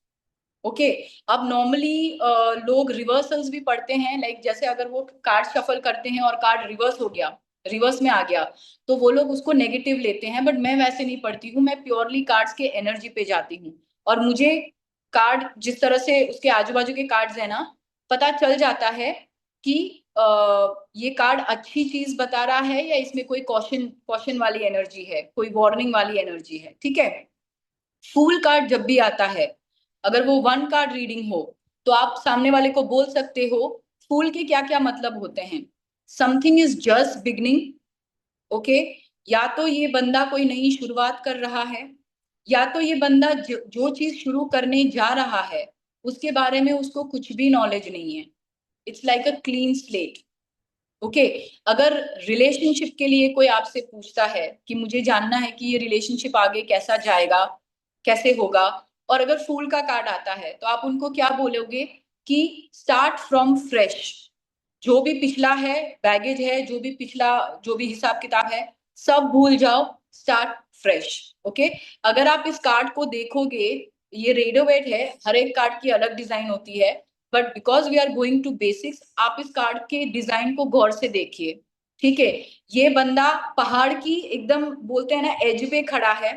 Okay, अब नॉर्मली लोग रिवर्सल्स भी पढ़ते हैं, लाइक जैसे अगर वो कार्ड शफल करते हैं और कार्ड रिवर्स हो गया, रिवर्स में आ गया, तो वो लोग उसको नेगेटिव लेते हैं, बट मैं वैसे नहीं पढ़ती हूँ। मैं प्योरली कार्ड्स के एनर्जी पे जाती हूँ और मुझे कार्ड जिस तरह से उसके आजू बाजू के कार्ड्स है ना, पता चल जाता है कि ये कार्ड अच्छी चीज बता रहा है या इसमें कोई कॉशन कॉशन वाली एनर्जी है, कोई वार्निंग वाली एनर्जी है। ठीक है, फूल कार्ड जब भी आता है, अगर वो वन कार्ड रीडिंग हो तो आप सामने वाले को बोल सकते हो फूल के क्या क्या मतलब होते हैं। Something is just beginning. Okay, या तो ये बंदा कोई नई शुरुआत कर रहा है, या तो ये बंदा जो चीज शुरू करने जा रहा है उसके बारे में उसको कुछ भी नॉलेज नहीं है। It's like a clean slate. Okay, अगर रिलेशनशिप के लिए कोई आपसे पूछता है कि मुझे जानना है कि ये रिलेशनशिप आगे कैसा जाएगा, कैसे होगा, और अगर फूल का कार्ड आता है तो आप उनको क्या बोलोगे कि स्टार्ट फ्रॉम फ्रेश। जो भी पिछला है, बैगेज है, जो भी पिछला जो भी हिसाब किताब है, सब भूल जाओ, स्टार्ट फ्रेश। ओके, अगर आप इस कार्ड को देखोगे, ये रेडियोवेट है, हर एक कार्ड की अलग डिजाइन होती है, but because we are going to basics, आप इस कार्ड के डिजाइन को गौर से देखिए। ठीक है, ये बंदा पहाड़ की एकदम बोलते हैं ना एज पे खड़ा है।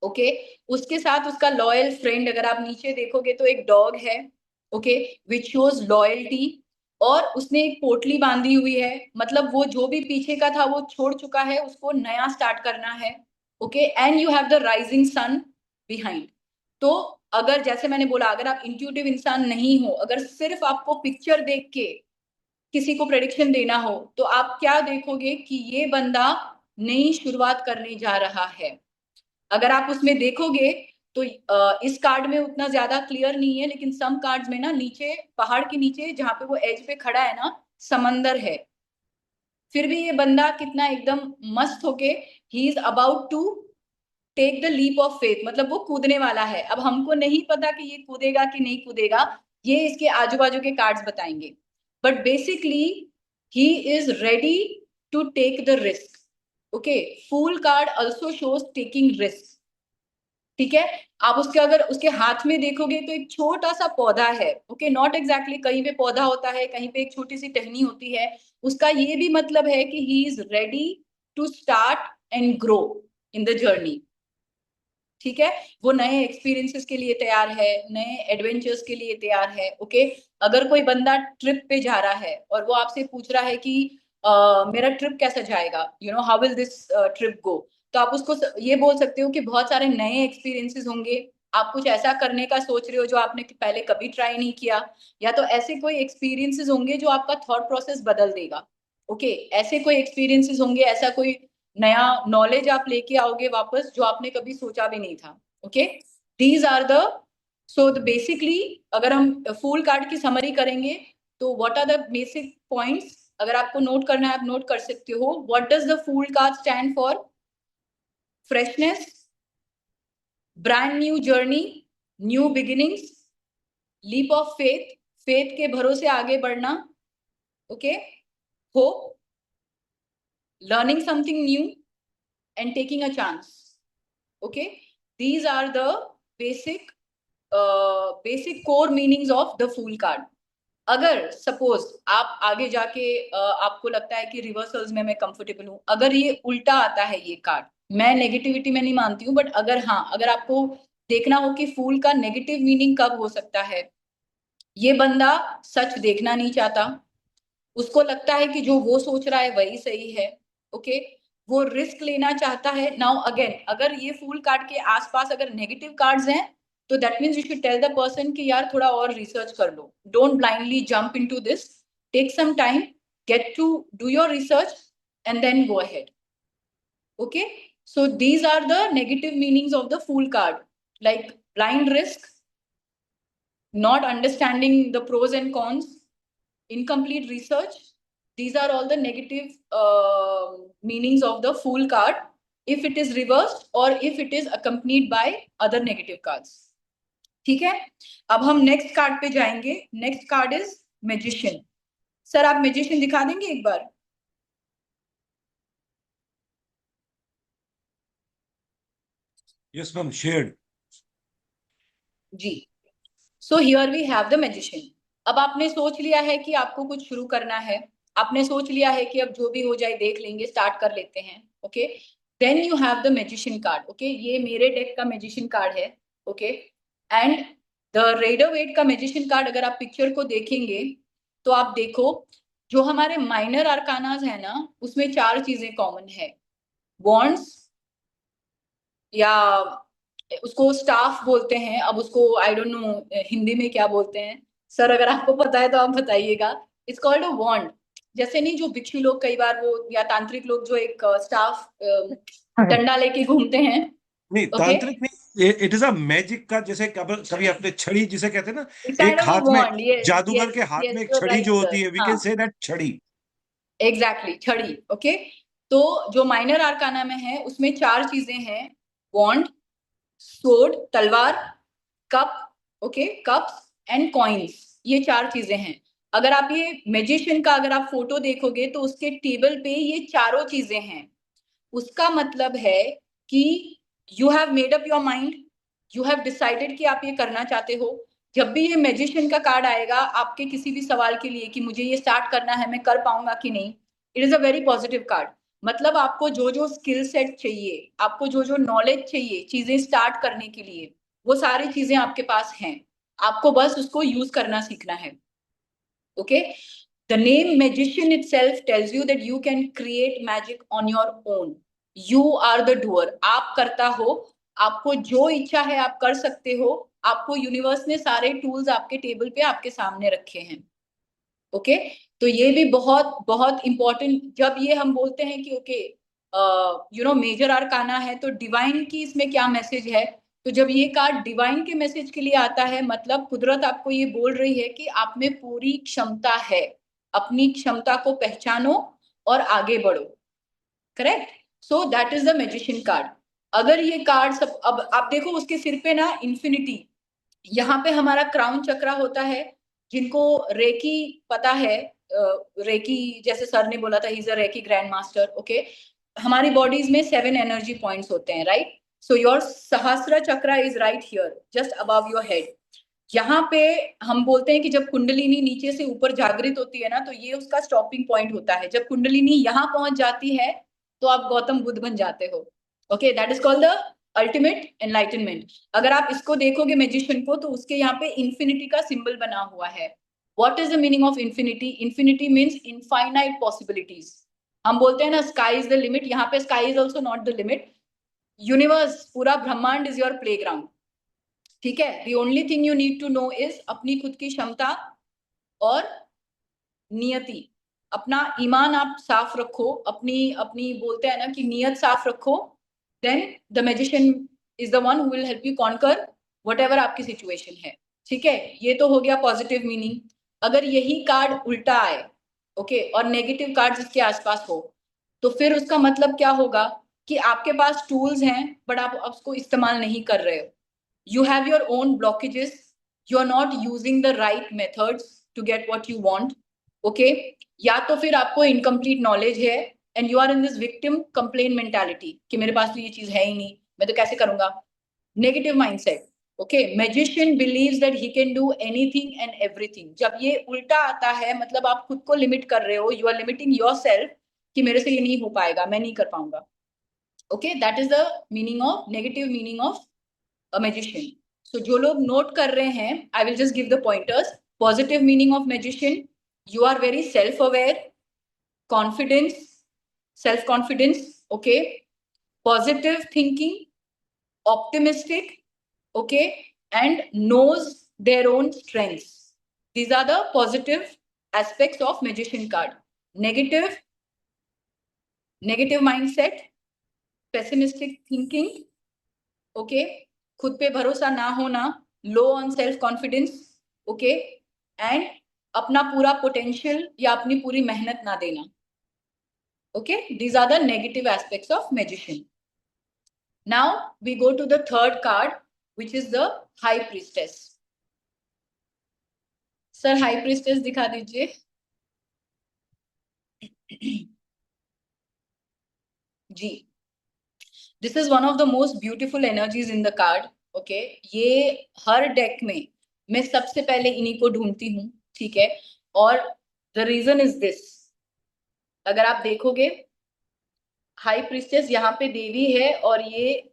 ओके, उसके साथ उसका लॉयल फ्रेंड, अगर आप नीचे देखोगे तो एक डॉग है। ओके, विच शोज लॉयल्टी, और उसने एक पोटली बांधी हुई है, मतलब वो जो भी पीछे का था वो छोड़ चुका है, उसको नया स्टार्ट करना है। Okay, and you have the rising sun behind. तो अगर जैसे मैंने बोला, अगर आप इंट्यूटिव इंसान नहीं हो, अगर सिर्फ आपको पिक्चर देख के किसी को प्रेडिक्शन देना हो, तो आप क्या देखोगे कि ये बंदा नई शुरुआत करने जा रहा है। अगर आप उसमें देखोगे तो इस कार्ड में उतना ज्यादा क्लियर नहीं है, लेकिन सम कार्ड्स में ना नीचे पहाड़ के नीचे जहां पे वो एज पे खड़ा है ना, समंदर है। फिर भी ये बंदा कितना एकदम मस्त होके he is about to take the leap of faith, मतलब वो कूदने वाला है। अब हमको नहीं पता कि ये कूदेगा कि नहीं कूदेगा, ये इसके आजू बाजू के कार्ड्स बताएंगे, but basically he is ready to take the risk. Okay, fool card also shows taking risk. ठीक है, आप उसके अगर उसके हाथ में देखोगे तो एक छोटा सा पौधा है। ओके, नॉट एग्जैक्टली, कहीं पे पौधा होता है, कहीं पे एक छोटी सी टहनी होती है। उसका ये भी मतलब है कि he is ready to start and grow in the journey. ठीक है, वो नए एक्सपीरियंसेस के लिए तैयार है, नए एडवेंचर्स के लिए तैयार है। ओके, अगर कोई बंदा ट्रिप पे जा रहा है और वो आपसे पूछ रहा है कि मेरा ट्रिप कैसा जाएगा, you know how will this trip go, तो आप उसको ये बोल सकते हो कि बहुत सारे नए एक्सपीरियंसेस होंगे, आप कुछ ऐसा करने का सोच रहे हो जो आपने पहले कभी ट्राई नहीं किया, या तो ऐसे कोई एक्सपीरियंसेस होंगे जो आपका थॉट प्रोसेस बदल देगा। ओके, ऐसे कोई एक्सपीरियंसेस होंगे, ऐसा कोई नया नॉलेज आप लेके आओगे वापस जो आपने कभी सोचा भी नहीं था। Okay, these are the so the basically, अगर हम फूल कार्ड की समरी करेंगे तो what are the basic points, अगर आपको नोट करना है आप नोट कर सकते हो। What does the fool card stand for? Freshness, brand new journey, new beginnings, leap of faith, faith के भरोसे आगे बढ़ना। Okay, hope, learning something new, and taking a chance. Okay, these are the basic basic core meanings of the fool card. अगर suppose आप आगे जाके आपको लगता है कि रिवर्सल्स में मैं कंफर्टेबल हूं, अगर ये उल्टा आता है ये कार्ड, मैं नेगेटिविटी में नहीं मानती हूँ, बट अगर हाँ, अगर आपको देखना हो कि फूल का नेगेटिव मीनिंग कब हो सकता है, ये बंदा सच देखना नहीं चाहता, उसको लगता है कि जो वो सोच रहा है वही सही है। ओके, वो रिस्क लेना चाहता है। नाउ अगेन, अगर ये फूल कार्ड के आसपास अगर नेगेटिव कार्ड्स हैं तो that means you should tell the person कि यार थोड़ा और रिसर्च कर लो, don't blindly jump into this, take some time, get to do your research and then go ahead. Okay, so these are the negative meanings of the fool card, like blind risk, not understanding the pros and cons, incomplete research. These are all the negative meanings of the fool card if it is reversed or if it is accompanied by other negative cards. ठीक है, अब हम next card पे जाएंगे. Next card is magician. Sir आप magician दिखा देंगे एक बार? Yes, ma'am, shared. जी. So here we have the magician. अब आपने सोच लिया है कि आपको कुछ शुरू करना है, आपने सोच लिया है कि अब जो भी हो जाए देख लेंगे, स्टार्ट कर लेते हैं. Okay, then you have the magician card. Okay, ये मेरे डेक का मैजिशियन कार्ड है. Okay, and the Rider Waite का मैजिशियन कार्ड अगर आप पिक्चर को देखेंगे तो आप देखो जो हमारे माइनर आर्कानाज है ना, उसमें 4 चीजें कॉमन है. वॉन्ड्स, या उसको स्टाफ बोलते हैं, अब उसको आई डोंट नो हिंदी में क्या बोलते हैं. सर अगर आपको पता है तो आप बताइएगा. इट्स कॉल्ड अ वॉन्ड. जैसे नहीं जो भिक्षु लोग कई बार वो या तांत्रिक लोग जो एक स्टाफ डंडा लेके घूमते हैं. नहीं, Okay. तांत्रिक नहीं, इट इज अ मैजिक का. जैसे कभी आपने छड़ी जिसे कहते हैं ना, It's kind एक of a हाथ में wand. Yes, जादूगर yes, के हाथ yes, में एक you're छड़ी right, जो sir. होती है, वी हाँ. कैन से दैट छड़ी. एग्जैक्टली, छड़ी. ओके, तो जो माइनर आर्काना में है उसमें 4 चीजें हैं. वॉन्ड, स्वॉर्ड तलवार, cup, okay, cups and coins. ये 4 चीजें हैं. अगर आप ये मैजिशियन का अगर आप फोटो देखोगे तो उसके टेबल पे ये चारों चीजें हैं. उसका मतलब है कि you have made up your mind, you have decided कि आप ये करना चाहते हो. जब भी ये मैजिशियन का कार्ड आएगा आपके किसी भी सवाल के लिए कि मुझे ये स्टार्ट करना है, मैं कर पाऊंगा कि नहीं, it is a very positive card. मतलब आपको जो जो स्किल सेट चाहिए, आपको जो जो नॉलेज चाहिए चीजें स्टार्ट करने के लिए, वो सारी चीजें आपके पास हैं. आपको बस उसको यूज करना सीखना है. Okay, the name magician itself tells you that you can create magic on your own. You are the doer. आप करता हो, आपको जो इच्छा है आप कर सकते हो. आपको यूनिवर्स ने सारे टूल्स आपके टेबल पे आपके सामने रखे हैं. ओके, तो ये भी बहुत बहुत इंपॉर्टेंट. जब ये हम बोलते हैं कि okay you know major arcana है तो डिवाइन की इसमें क्या मैसेज है, तो जब ये कार्ड डिवाइन के मैसेज के लिए आता है मतलब कुदरत आपको ये बोल रही है कि आप में पूरी क्षमता है, अपनी क्षमता को पहचानो और आगे बढ़ो. Correct. So that is the magician card. अगर ये कार्ड सब, अब आप देखो उसके सिर पे ना इन्फिनिटी, यहाँ पे हमारा क्राउन चक्रा होता है. जिनको रेकी पता है, रेकी जैसे सर ने बोला था, ही is a reiki grand master. Okay, हमारी बॉडीज में 7 एनर्जी पॉइंट्स होते हैं, right. So your Sahastra chakra is right here, just above your head. यहाँ पे हम बोलते हैं कि जब कुंडलिनी नीचे से ऊपर जागृत होती है ना, तो ये उसका स्टॉपिंग पॉइंट होता है. जब कुंडलिनी यहाँ पहुंच जाती है तो आप गौतम बुद्ध बन जाते हो. Okay, that is called the ultimate enlightenment. अगर आप इसको देखोगे मैजिशियन को तो उसके यहाँ पे इंफिनिटी का सिंबल बना हुआ है. What is the meaning of infinity? Infinity means infinite possibilities. हम बोलते हैं ना स्काई इज द लिमिट, यहाँ पे sky is also not the limit. Universe, पूरा ब्रह्मांड इज योर प्लेग्राउंड. ठीक है, the only thing you need to know is अपनी खुद की क्षमता और नियति. अपना ईमान आप साफ रखो, अपनी अपनी बोलते हैं ना कि नियत साफ रखो. Then the magician is the one who will help you conquer whatever आपकी सिचुएशन है. ठीक है, ये तो हो गया पॉजिटिव मीनिंग. अगर यही कार्ड उल्टा आए, ओके, और नेगेटिव कार्ड इसके आसपास हो, तो फिर उसका मतलब क्या होगा कि आपके पास टूल्स हैं बट आप उसको इस्तेमाल नहीं कर रहे हो. You have your own blockages. You are not using the right methods to get what you want. Okay? या तो फिर आपको incomplete knowledge है and you are in this victim complaint mentality कि मेरे पास तो ये चीज है ही नहीं, मैं तो कैसे करूंगा. Negative mindset. Okay? Magician believes that he can do anything and everything. जब ये उल्टा आता है मतलब आप खुद को लिमिट कर रहे हो. You are limiting yourself कि मेरे से ये नहीं हो पाएगा, मैं नहीं कर पाऊंगा. Okay? That is the meaning of negative meaning of a magician. So जो लोग नोट कर रहे हैं, I will just give the pointers. Positive meaning of magician: you are very self-aware, confidence, self-confidence. Okay, positive thinking, optimistic. Okay, and knows their own strengths. These are the positive aspects of magician card. Negative mindset, pessimistic thinking, okay, खुद पे भरोसा ना होना, लो on self confidence, okay, and अपना पूरा potential या अपनी पूरी मेहनत ना देना. Okay, these are the negative aspects of magician. Now we go to the third card, which is the high priestess. Sir, high priestess दिखा दीजिए. जी, this is one of the most beautiful energies in the card. Okay, ये हर deck में मैं सबसे पहले इन्हीं को ढूंढती हूँ, ठीक है. और the reason is this, अगर आप देखोगे हाई प्रिस्टेस यहाँ पे देवी है और ये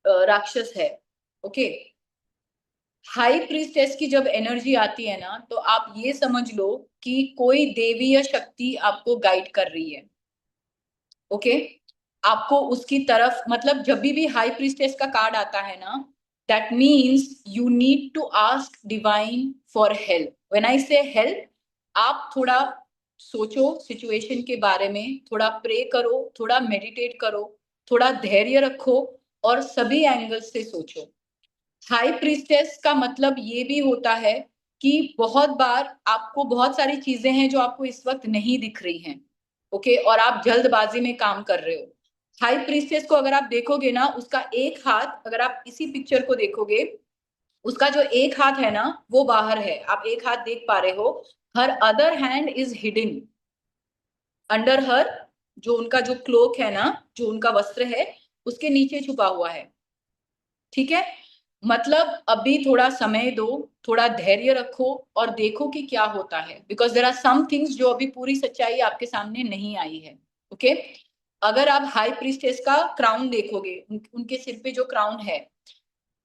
राक्षस है. ओके, हाई प्रीस्टेस की जब एनर्जी आती है ना, तो आप ये समझ लो कि कोई देवी या शक्ति आपको गाइड कर रही है. ओके, आपको उसकी तरफ, मतलब जब भी हाई प्रीस्टेस का कार्ड आता है ना, that means you need to ask divine for help. When I say help, आप थोड़ा सोचो सिचुएशन के बारे में, थोड़ा प्रे करो, थोड़ा मेडिटेट करो, थोड़ा धैर्य रखो और सभी एंगल्स से सोचो. हाई प्रीस्टेस का मतलब ये भी होता है कि बहुत बार आपको बहुत सारी चीजें हैं जो आपको इस वक्त नहीं दिख रही हैं, ओके, और आप जल्दबाजी में काम कर रहे हो. हाई प्रीस्टेस को अगर आप देखोगे ना, उसका एक हाथ, अगर आप इसी पिक्चर को देखोगे, उसका जो एक हाथ है ना वो बाहर है, आप एक हाथ देख पा रहे हो. Her other hand is hidden under her, जो उनका जो क्लोक है ना, जो उनका वस्त्र है, उसके नीचे छुपा हुआ है. ठीक है, मतलब अभी थोड़ा समय दो, थोड़ा धैर्य रखो और देखो कि क्या होता है. Because there are some things जो अभी पूरी सच्चाई आपके सामने नहीं आई है. ओके, अगर आप हाई प्रीस्टेस का क्राउन देखोगे, उनके सिर पे जो क्राउन है,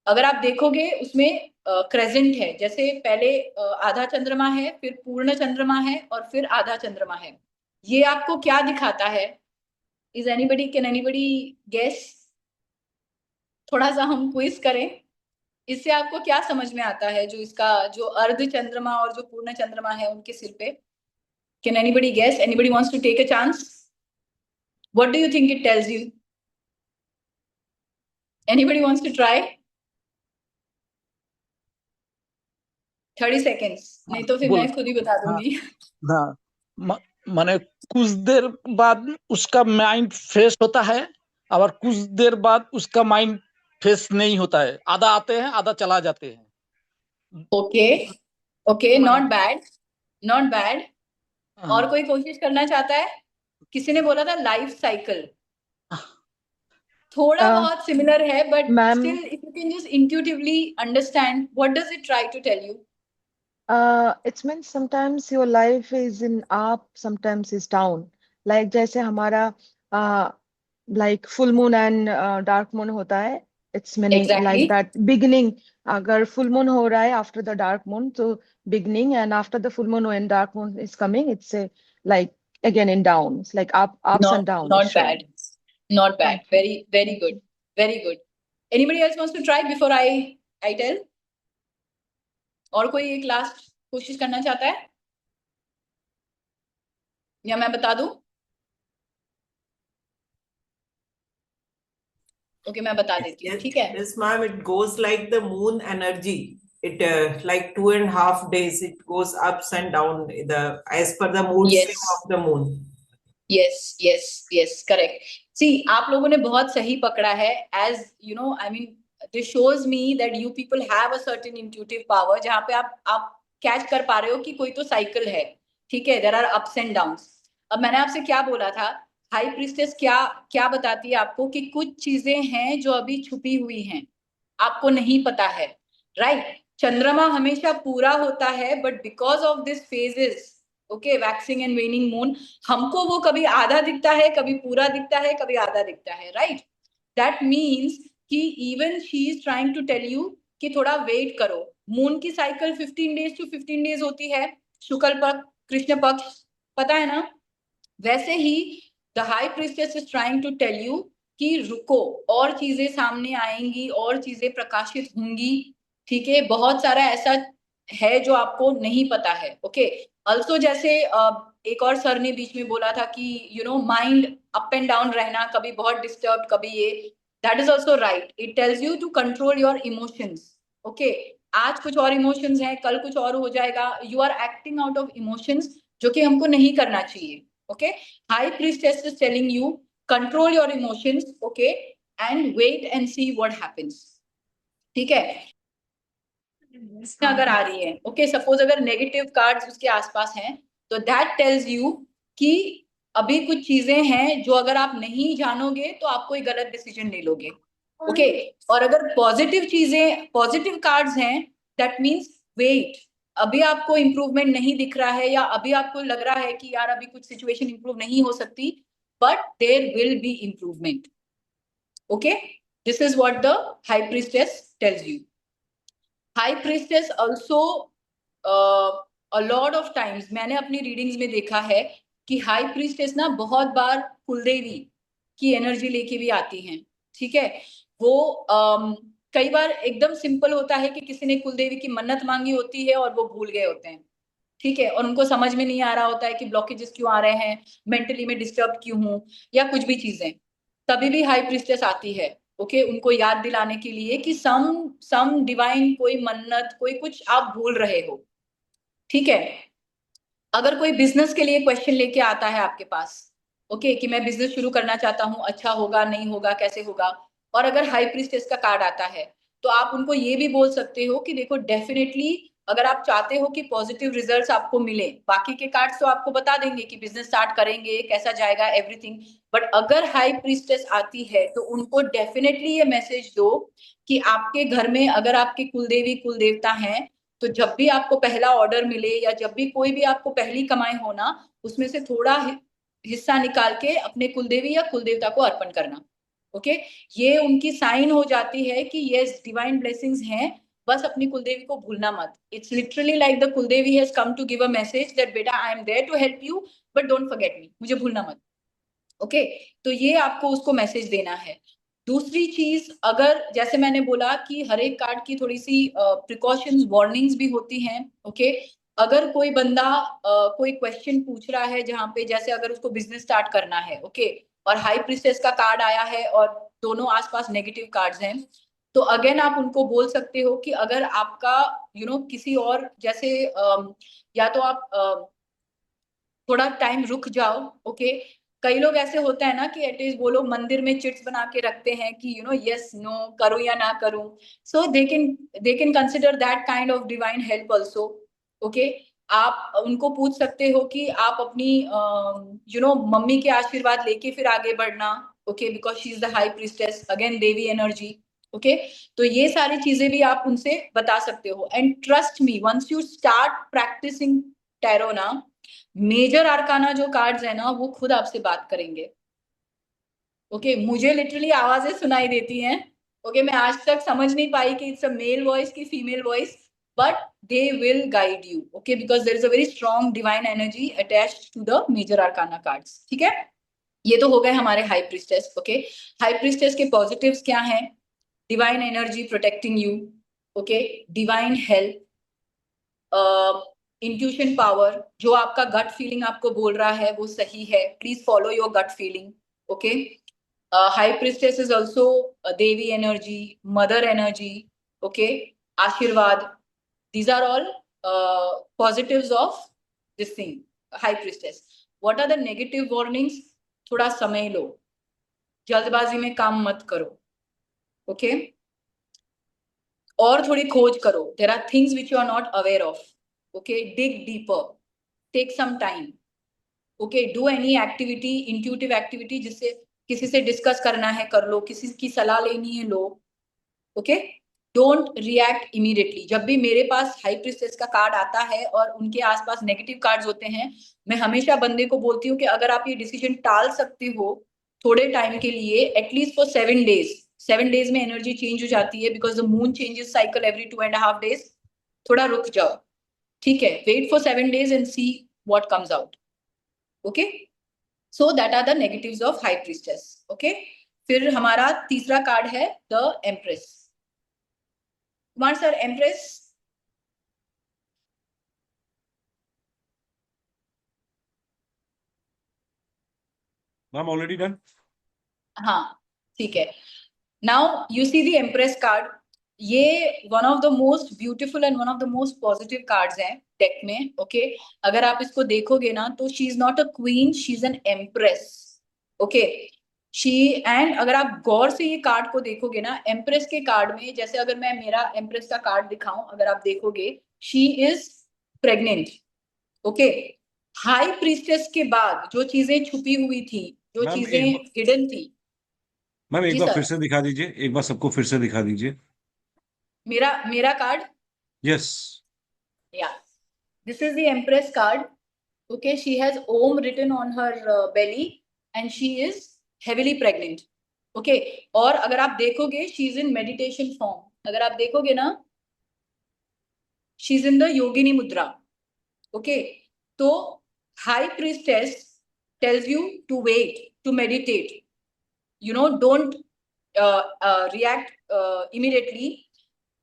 अगर आप देखोगे उसमें क्रेजेंट है, जैसे पहले आधा चंद्रमा है, फिर पूर्ण चंद्रमा है और फिर आधा चंद्रमा है. ये आपको क्या दिखाता है? Is anybody, can anybody guess? थोड़ा सा हम क्विज करें. इससे आपको क्या समझ में आता है, जो इसका जो अर्ध चंद्रमा और जो पूर्ण चंद्रमा है उनके सिर पे? Can anybody guess? Anybody wants to take a chance? What do you think it tells you? Anybody wants to try? 30 seconds, नहीं तो फिर बोल मैं खुद ही बता हाँ दूंगी. हाँ माने कुछ देर बाद उसका माइंड फ्रेश होता है और कुछ देर बाद उसका माइंड फ्रेश नहीं होता है. आधा आते हैं, आधा चला जाते हैं. ओके, ओके, माने नॉट बैड, नॉट बैड. और हाँ कोई कोशिश करना चाहता है? किसी ने बोला था लाइफ साइकिल, थोड़ा बहुत सिमिलर है, but ma'am still if you can just intuitively understand what does it try to tell you. it's means sometimes your life is in up, sometimes is down. Like जैसे हमारा like full moon and dark moon होता है. It's meaning like exactly, that beginning. अगर full moon हो रहा है after the dark moon, so beginning, and after the full moon when dark moon is coming, it's like again in down. It's like ups and not down is not showing. bad, not bad, Thank you. very very good, very good. Anybody else wants to try before I tell? और कोई एक last कोशिश करना चाहता है या मैं बता दूं? ओके, मैं बता देती हूँ, ठीक है. Yes, ma'am, it goes like the moon energy. It like 2.5 days, it goes ups and down as per the mood swing Yes, of the moon. yes, yes, yes, correct. See, आप लोगों ने बहुत सही पकड़ा है. As you know, I mean, this shows me that you people have a certain intuitive power, जहाँ पे आप कैच कर पा रहे हो कि कोई तो साइकिल है, ठीक है. There are ups and downs. अब मैंने आपसे क्या बोला था, हाई प्रीस्टेस क्या क्या बताती है आपको कि कुछ चीजें हैं जो अभी छुपी हुई हैं, आपको नहीं पता है, राइट? चंद्रमा हमेशा पूरा होता है, but because of this phases, okay, waxing and वेनिंग moon, हमको वो कभी आधा दिखता है, कभी पूरा दिखता है, कभी आधा दिखता है, राइट? दैट मीन्स कि even she is trying to tell you कि थोड़ा वेट करो. मून की साइकिल 15 डेज टू 15 डेज होती है, शुक्ल पक्ष, कृष्ण पक्ष, पता है ना? वैसे ही the high priestess is trying to tell you कि रुको, और चीजें सामने आएंगी, और चीजें प्रकाशित होंगी, ठीक है. बहुत सारा ऐसा है जो आपको नहीं पता है. ओके, ऑल्सो जैसे एक और सर ने बीच में बोला था कि माइंड अप एंड डाउन रहना, कभी बहुत डिस्टर्ब, कभी ये, that is also right. It tells you to control your emotions. Okay, आज कुछ और इमोशंस हैं, कल कुछ और हो जाएगा. You are acting out of emotions, जो कि हमको नहीं करना चाहिए. Okay, high priestess is telling you control your emotions. Okay, and wait and see what happens. ठीक है, अगर आ रही है. ओके, सपोज अगर नेगेटिव कार्ड्स उसके आसपास हैं, तो दैट टेल्स यू कि अभी कुछ चीजें हैं जो अगर आप नहीं जानोगे तो आप कोई गलत डिसीजन ले लोगे. ओके, और अगर पॉजिटिव चीजें, पॉजिटिव कार्ड्स हैं, दैट मीन्स वेट. अभी आपको इंप्रूवमेंट नहीं दिख रहा है, या अभी आपको लग रहा है कि यार अभी कुछ सिचुएशन इंप्रूव नहीं हो सकती, but there will be improvement. Okay, this is what the high priestess tells you. High priestess also a lot of times मैंने अपनी रीडिंग्स में देखा है कि हाई प्रीस्टेस ना बहुत बार कुलदेवी की एनर्जी लेके भी आती हैं. ठीक है, वो कई बार एकदम सिंपल होता है कि किसी ने कुलदेवी की मन्नत मांगी होती है और वो भूल गए होते हैं. ठीक है, और उनको समझ में नहीं आ रहा होता है कि ब्लॉकेजेस क्यों आ रहे हैं, मेंटली में डिस्टर्ब क्यों हूं, या कुछ भी चीजें, तभी भी हाई प्रीस्टेस आती है. ओके, उनको याद दिलाने के लिए कि सम डिवाइन कोई मन्नत, कोई कुछ आप भूल रहे हो. ठीक है, अगर कोई बिजनेस के लिए क्वेश्चन लेके आता है आपके पास, ओके, कि मैं बिजनेस शुरू करना चाहता हूँ, अच्छा होगा नहीं होगा, कैसे होगा, और अगर हाई प्रीस्टेस का कार्ड आता है, तो आप उनको ये भी बोल सकते हो कि देखो डेफिनेटली अगर आप चाहते हो कि पॉजिटिव रिजल्ट्स आपको मिले, बाकी के कार्ड्स तो आपको बता देंगे कि बिजनेस स्टार्ट करेंगे, कैसा जाएगा, एवरीथिंग. बट अगर हाई प्रीस्टेस आती है तो उनको डेफिनेटली ये मैसेज दो कि आपके घर में अगर आपके कुलदेवी कुलदेवता हैं, तो जब भी आपको पहला ऑर्डर मिले, या जब भी कोई भी आपको पहली कमाई हो ना, उसमें से थोड़ा हिस्सा निकाल के अपने कुलदेवी या कुलदेवता को अर्पण करना. ओके, ये उनकी साइन हो जाती है कि यस डिवाइन ब्लेसिंग्स हैं, बस अपनी कुलदेवी को भूलना मत. It's literally like the Kuldevi has come to give a message that बेटा I am there to help you, but don't forget me, मुझे भूलना मत. ओके, तो ये आपको उसको मैसेज देना है. दूसरी चीज, अगर जैसे मैंने बोला कि हर एक कार्ड की थोड़ी सी प्रिकॉशंस, वार्निंग्स भी होती हैं. ओके, अगर कोई बंदा कोई क्वेश्चन पूछ रहा है, जहाँ पे जैसे अगर उसको बिजनेस स्टार्ट करना है, ओके, और हाई प्रीस्टेस का कार्ड आया है और दोनों आसपास नेगेटिव कार्ड्स हैं, तो अगेन आप उनको बोल सकते हो कि अगर आपका किसी और जैसे या तो आप थोड़ा टाइम रुक जाओ. ओके, कई लोग ऐसे होता है ना कि एटलीस्ट वो लोग मंदिर में चिट्स बना के रखते हैं कि यस नो, करूं या ना करूं. So they can consider that kind of divine help also. Okay, आप उनको पूछ सकते हो कि आप अपनी मम्मी के आशीर्वाद लेके फिर आगे बढ़ना. Okay, because she is the high priestess, again Devi energy. Okay, तो ये सारी चीजें भी आप उनसे बता सकते हो. And trust me, once you start practicing tarot ना, मेजर आर्काना जो कार्ड्स है ना, वो खुद आपसे बात करेंगे. ओके, मुझे लिटरली आवाजें सुनाई देती हैं. ओके, मैं आज तक समझ नहीं पाई कि इट्स अ मेल वॉइस की female voice, but they will guide you. Okay, because there is a very strong divine energy attached to the major arcana cards. ठीक है, ये तो हो गए हमारे high priestess. Okay, high priestess के positives क्या हैं? Divine energy protecting you. Okay, divine help, intuition power, जो आपका गट फीलिंग आपको बोल रहा है वो सही है, please follow your gut feeling. Okay, high priestess is also devi energy, mother energy. Okay, ashirwad, these are all positives of this thing, high priestess. What are the negative warnings? थोड़ा समय लो, जल्दबाजी में काम मत करो. ओके, और थोड़ी खोज करो. there are things which you are not aware of. Okay, dig deeper, take some time. Okay, do any activity, intuitive activity, जिससे किसी से डिस्कस करना है कर लो, किसी की सलाह लेनी है लो. Okay, don't react immediately. जब भी मेरे पास हाई प्रीस्टेस का कार्ड आता है और उनके आसपास नेगेटिव कार्ड्स होते हैं, मैं हमेशा बंदे को बोलती हूँ कि अगर आप ये डिसीजन टाल सकते हो थोड़े टाइम के लिए, एटलीस्ट फॉर 7 days. 7 days में एनर्जी चेंज हो जाती है, because the moon changes cycle every 2.5 days. थोड़ा रुक जाओ. ठीक है, wait for 7 days and see what comes out. Okay, so that are the negatives of high priestess. Okay, फिर हमारा तीसरा कार्ड है the empress. Kumar sir, empress ma'am already done. हाँ ठीक है। Now you see the empress card. ये one of the most beautiful and one of the most positive cards हैं deck में। ओके अगर आप इसको देखोगे ना तो she is not a queen, she is an empress. Okay she and अगर आप गौर से ये कार्ड को देखोगे ना, एम्प्रेस के कार्ड में, जैसे अगर मैं मेरा एम्प्रेस का कार्ड दिखाऊं, अगर आप देखोगे she is pregnant. Okay high priestess के बाद जो चीजें छुपी हुई थी, जो मैम चीजें हिडन थी। मैम एक जी बार सर। फिर से दिखा दीजिए, एक बार सबको फिर से दिखा दीजिए। मेरा मेरा card, yes. yeah, this is the empress card. Okay she has Om written on her belly and she is heavily pregnant. Okay और अगर आप देखोगे she is in meditation form, अगर आप देखोगे ना she is in the yogini mudra. Okay तो high priestess tells you to wait, to meditate, you know, don't react immediately.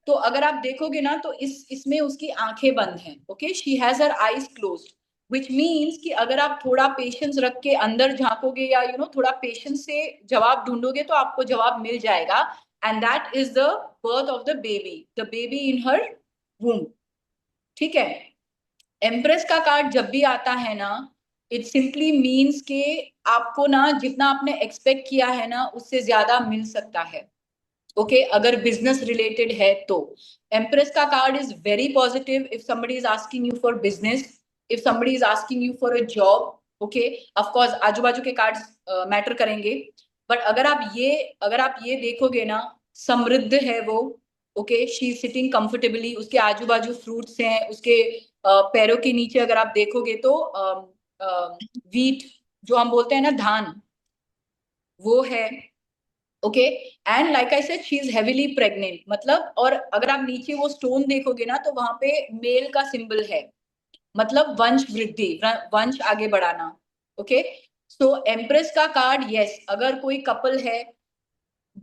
तो अगर आप देखोगे ना तो इसमें उसकी आंखें बंद हैं। Okay she has her eyes closed, which means कि अगर आप थोड़ा पेशेंस रख के अंदर झांकोगे या यू नो थोड़ा पेशेंस से जवाब ढूंढोगे तो आपको जवाब मिल जाएगा। And that is the birth of the baby in her womb. ठीक है एम्प्रेस का कार्ड जब भी आता है ना, इट सिंपली मीन्स के आपको ना जितना आपने एक्सपेक्ट किया है ना उससे ज्यादा मिल सकता है। ओके अगर बिजनेस रिलेटेड है तो एम्प्रेस का card is very positive if somebody is asking you for business, if somebody is asking you for a job. Okay of course आजू बाजू के कार्ड्स मैटर करेंगे, बट अगर आप ये देखोगे ना, समृद्ध है वो। Okay she is sitting comfortably, उसके आजू बाजू फ्रूट्स हैं, उसके पैरों के नीचे अगर आप देखोगे तो वीट जो हम बोलते हैं ना धान, वो है। Okay and like I said she is heavily pregnant, मतलब और अगर आप नीचे वो स्टोन देखोगे ना तो वहां पे मेल का सिंबल है, मतलब वंश वृद्धि, वंश आगे बढ़ाना। ओके सो एम्प्रेस का कार्ड, यस अगर कोई कपल है,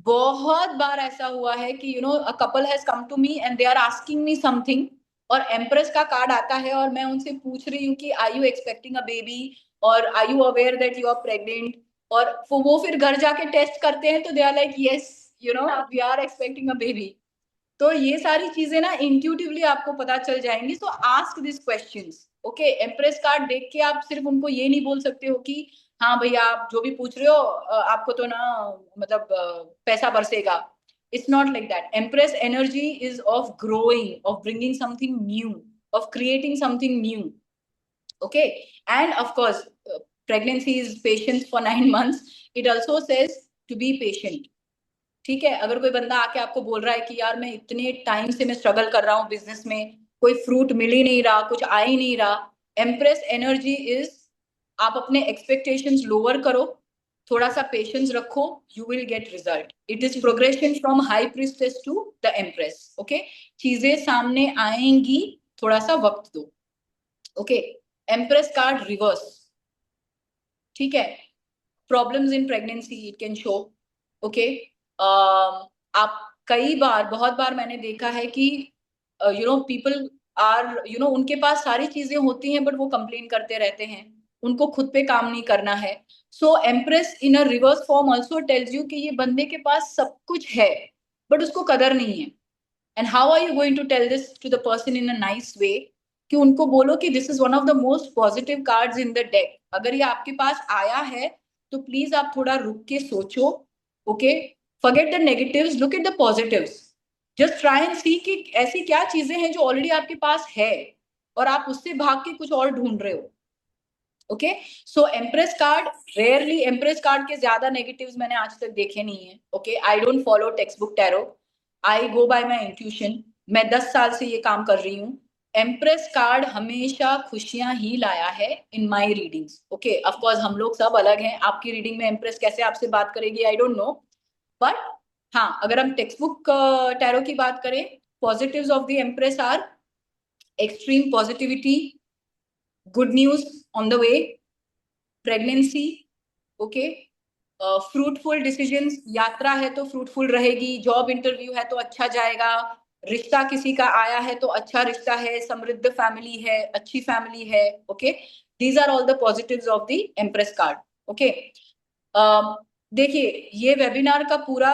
बहुत बार ऐसा हुआ है कि you know a couple has come to me and they are asking me something और एम्प्रेस का कार्ड आता है और मैं उनसे पूछ रही हूँ कि are you expecting a baby और are you aware that you are pregnant, और वो फिर घर जाके टेस्ट करते हैं तो they are like yes you know we are expecting a baby. तो ये सारी चीजें ना इंट्यूटिवली आपको पता चल जाएंगी। सो ask this questions. Okay empress card देख के आप सिर्फ उनको ये नहीं बोल सकते हो कि हाँ भैया आप जो भी पूछ रहे हो आपको तो ना मतलब पैसा बरसेगा। It's not like that. Empress energy is of growing, of bringing something new, of creating something new. Okay and of course pregnancy is patience for 9 months. It also says to be patient. ठीक है अगर कोई बंदा आके आपको बोल रहा है कि यार मैं इतने टाइम से मैं स्ट्रगल कर रहा हूँ बिजनेस में, कोई फ्रूट मिल ही नहीं रहा, कुछ आ ही नहीं रहा, एम्प्रेस एनर्जी इज आप अपने एक्सपेक्टेशंस लोअर करो, थोड़ा सा पेशेंस रखो, you will get result. It is progression from high priestess to the empress. Okay चीजें सामने आएंगी, थोड़ा सा वक्त दो। Okay empress card reverse. ठीक है problems in pregnancy it can show. Okay आप कई बार बहुत बार मैंने देखा है कि you know people are you know उनके पास सारी चीजें होती हैं बट वो कंप्लेन करते रहते हैं, उनको खुद पे काम नहीं करना है। So empress in a reverse form also tells you कि ये बंदे के पास सब कुछ है बट उसको कदर नहीं है। And how are you going to tell this to the person in a nice way, कि उनको बोलो कि this is one of the most positive cards in the deck, अगर ये आपके पास आया है तो प्लीज आप थोड़ा रुक के सोचो। Okay forget the negatives, look at the positives, just try and see कि ऐसी क्या चीजें हैं जो ऑलरेडी आपके पास है और आप उससे भाग के कुछ और ढूंढ रहे हो। Okay so empress card, rarely empress card के ज्यादा नेगेटिव्स मैंने आज तक देखे नहीं है। Okay I don't follow text book tarot, I go bye my intuition. मैं 10 साल से ये काम कर रही हूँ। एम्प्रेस कार्ड हमेशा खुशियां ही लाया है इन माई रीडिंग्स। ओके ऑफ कोर्स हम लोग सब अलग हैं, आपकी रीडिंग में एम्प्रेस कैसे आपसे बात करेगी आई डोंट नो, बट हाँ अगर हम टेक्स्ट बुक टैरो की बात करें, positives of the empress are extreme positivity, good news on the way, pregnancy. Okay fruitful decisions, यात्रा है तो फ्रूटफुल रहेगी, जॉब इंटरव्यू है तो अच्छा जाएगा, रिश्ता किसी का आया है तो अच्छा रिश्ता है, समृद्ध फैमिली है, अच्छी फैमिली है। Okay these are all the positives of the empress card. Okay देखिए, ये वेबिनार का पूरा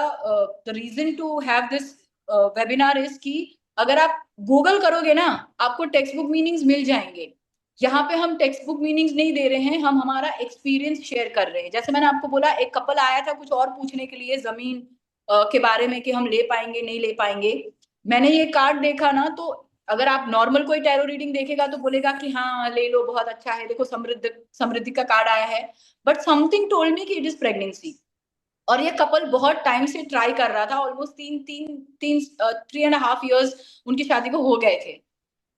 the reason to have this webinar is कि अगर आप गूगल करोगे ना, आपको टेक्स्ट बुक मीनिंग्स मिल जाएंगे। यहाँ पे हम टेक्स्ट बुक मीनिंग्स नहीं दे रहे हैं, हम हमारा एक्सपीरियंस शेयर कर रहे हैं। जैसे मैंने आपको बोला, एक कपल आया था कुछ और पूछने के लिए जमीन के बारे में कि हम ले पाएंगे नहीं ले पाएंगे। मैंने ये कार्ड देखा ना, तो अगर आप नॉर्मल कोई टैरो रीडिंग देखेगा तो बोलेगा कि हाँ ले लो, बहुत अच्छा है, देखो समृद्धि का कार्ड आया है। बट समथिंग टोल्ड मी कि इट इज प्रेगनेंसी। और ये कपल बहुत टाइम से ट्राई कर रहा था, ऑलमोस्ट 3.5 इयर्स उनकी शादी को हो गए थे।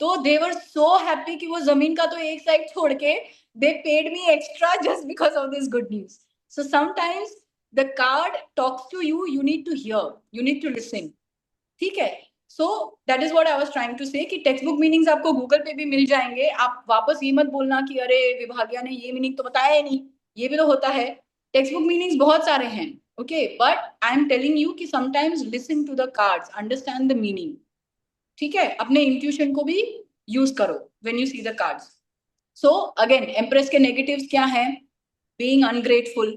तो दे वर सो हैप्पी कि वो जमीन का तो एक साइड छोड़ के they paid me extra just because of this good news. So sometimes the card talks to you, you need to hear, you need to listen. ठीक है, so that is what I was trying to say कि text book meanings आपको Google पे भी मिल जाएंगे। आप वापस ये मत बोलना कि अरे विभागिया ने ये मीनिंग तो बताया ही नहीं, ये भी तो होता है। टेक्स्ट बुक मीनिंग्स बहुत सारे हैं, okay, but I am telling you कि sometimes listen to the cards, understand the meaning. ठीक है, अपने इंट्यूशन को भी यूज करो when you see the cards. So again, empress के नेगेटिव्स क्या हैं? बीइंग अनग्रेटफुल,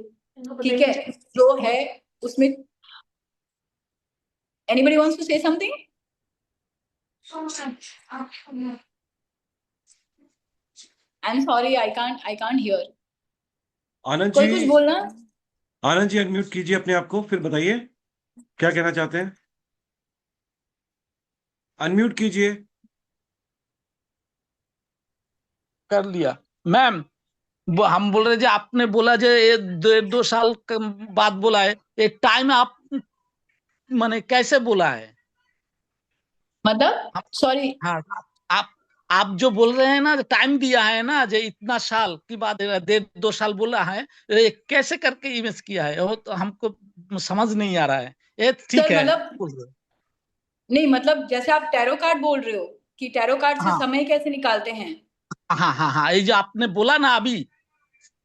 ठीक है, जो है उसमें। Anybody wants to say something? I am sorry, I can't hear. Anand कोई कुछ जी, बोलना? आनंद जी अनम्यूट कीजिए अपने आप को, फिर बताइए क्या कहना चाहते हैं। अनम्यूट कीजिए। कर लिया मैम। हम बोल रहे, जो आपने बोला जो ये 2 साल के बाद बोला है, ये टाइम आप माने कैसे बोला है? मतलब हम- सॉरी, हाँ, आप जो बोल रहे हैं ना, टाइम दिया है ना, जो इतना साल की बात है, 1.5-2 साल बोला है, ये कैसे करके इमेज किया है वो तो हमको समझ नहीं आ रहा है। ये ठीक सर है। मतलब नहीं, मतलब जैसे आप टैरो कार्ड बोल रहे हो कि टैरो कार्ड से हाँ समय कैसे निकालते हैं। हाँ हाँ हाँ, ये जो आपने बोला ना अभी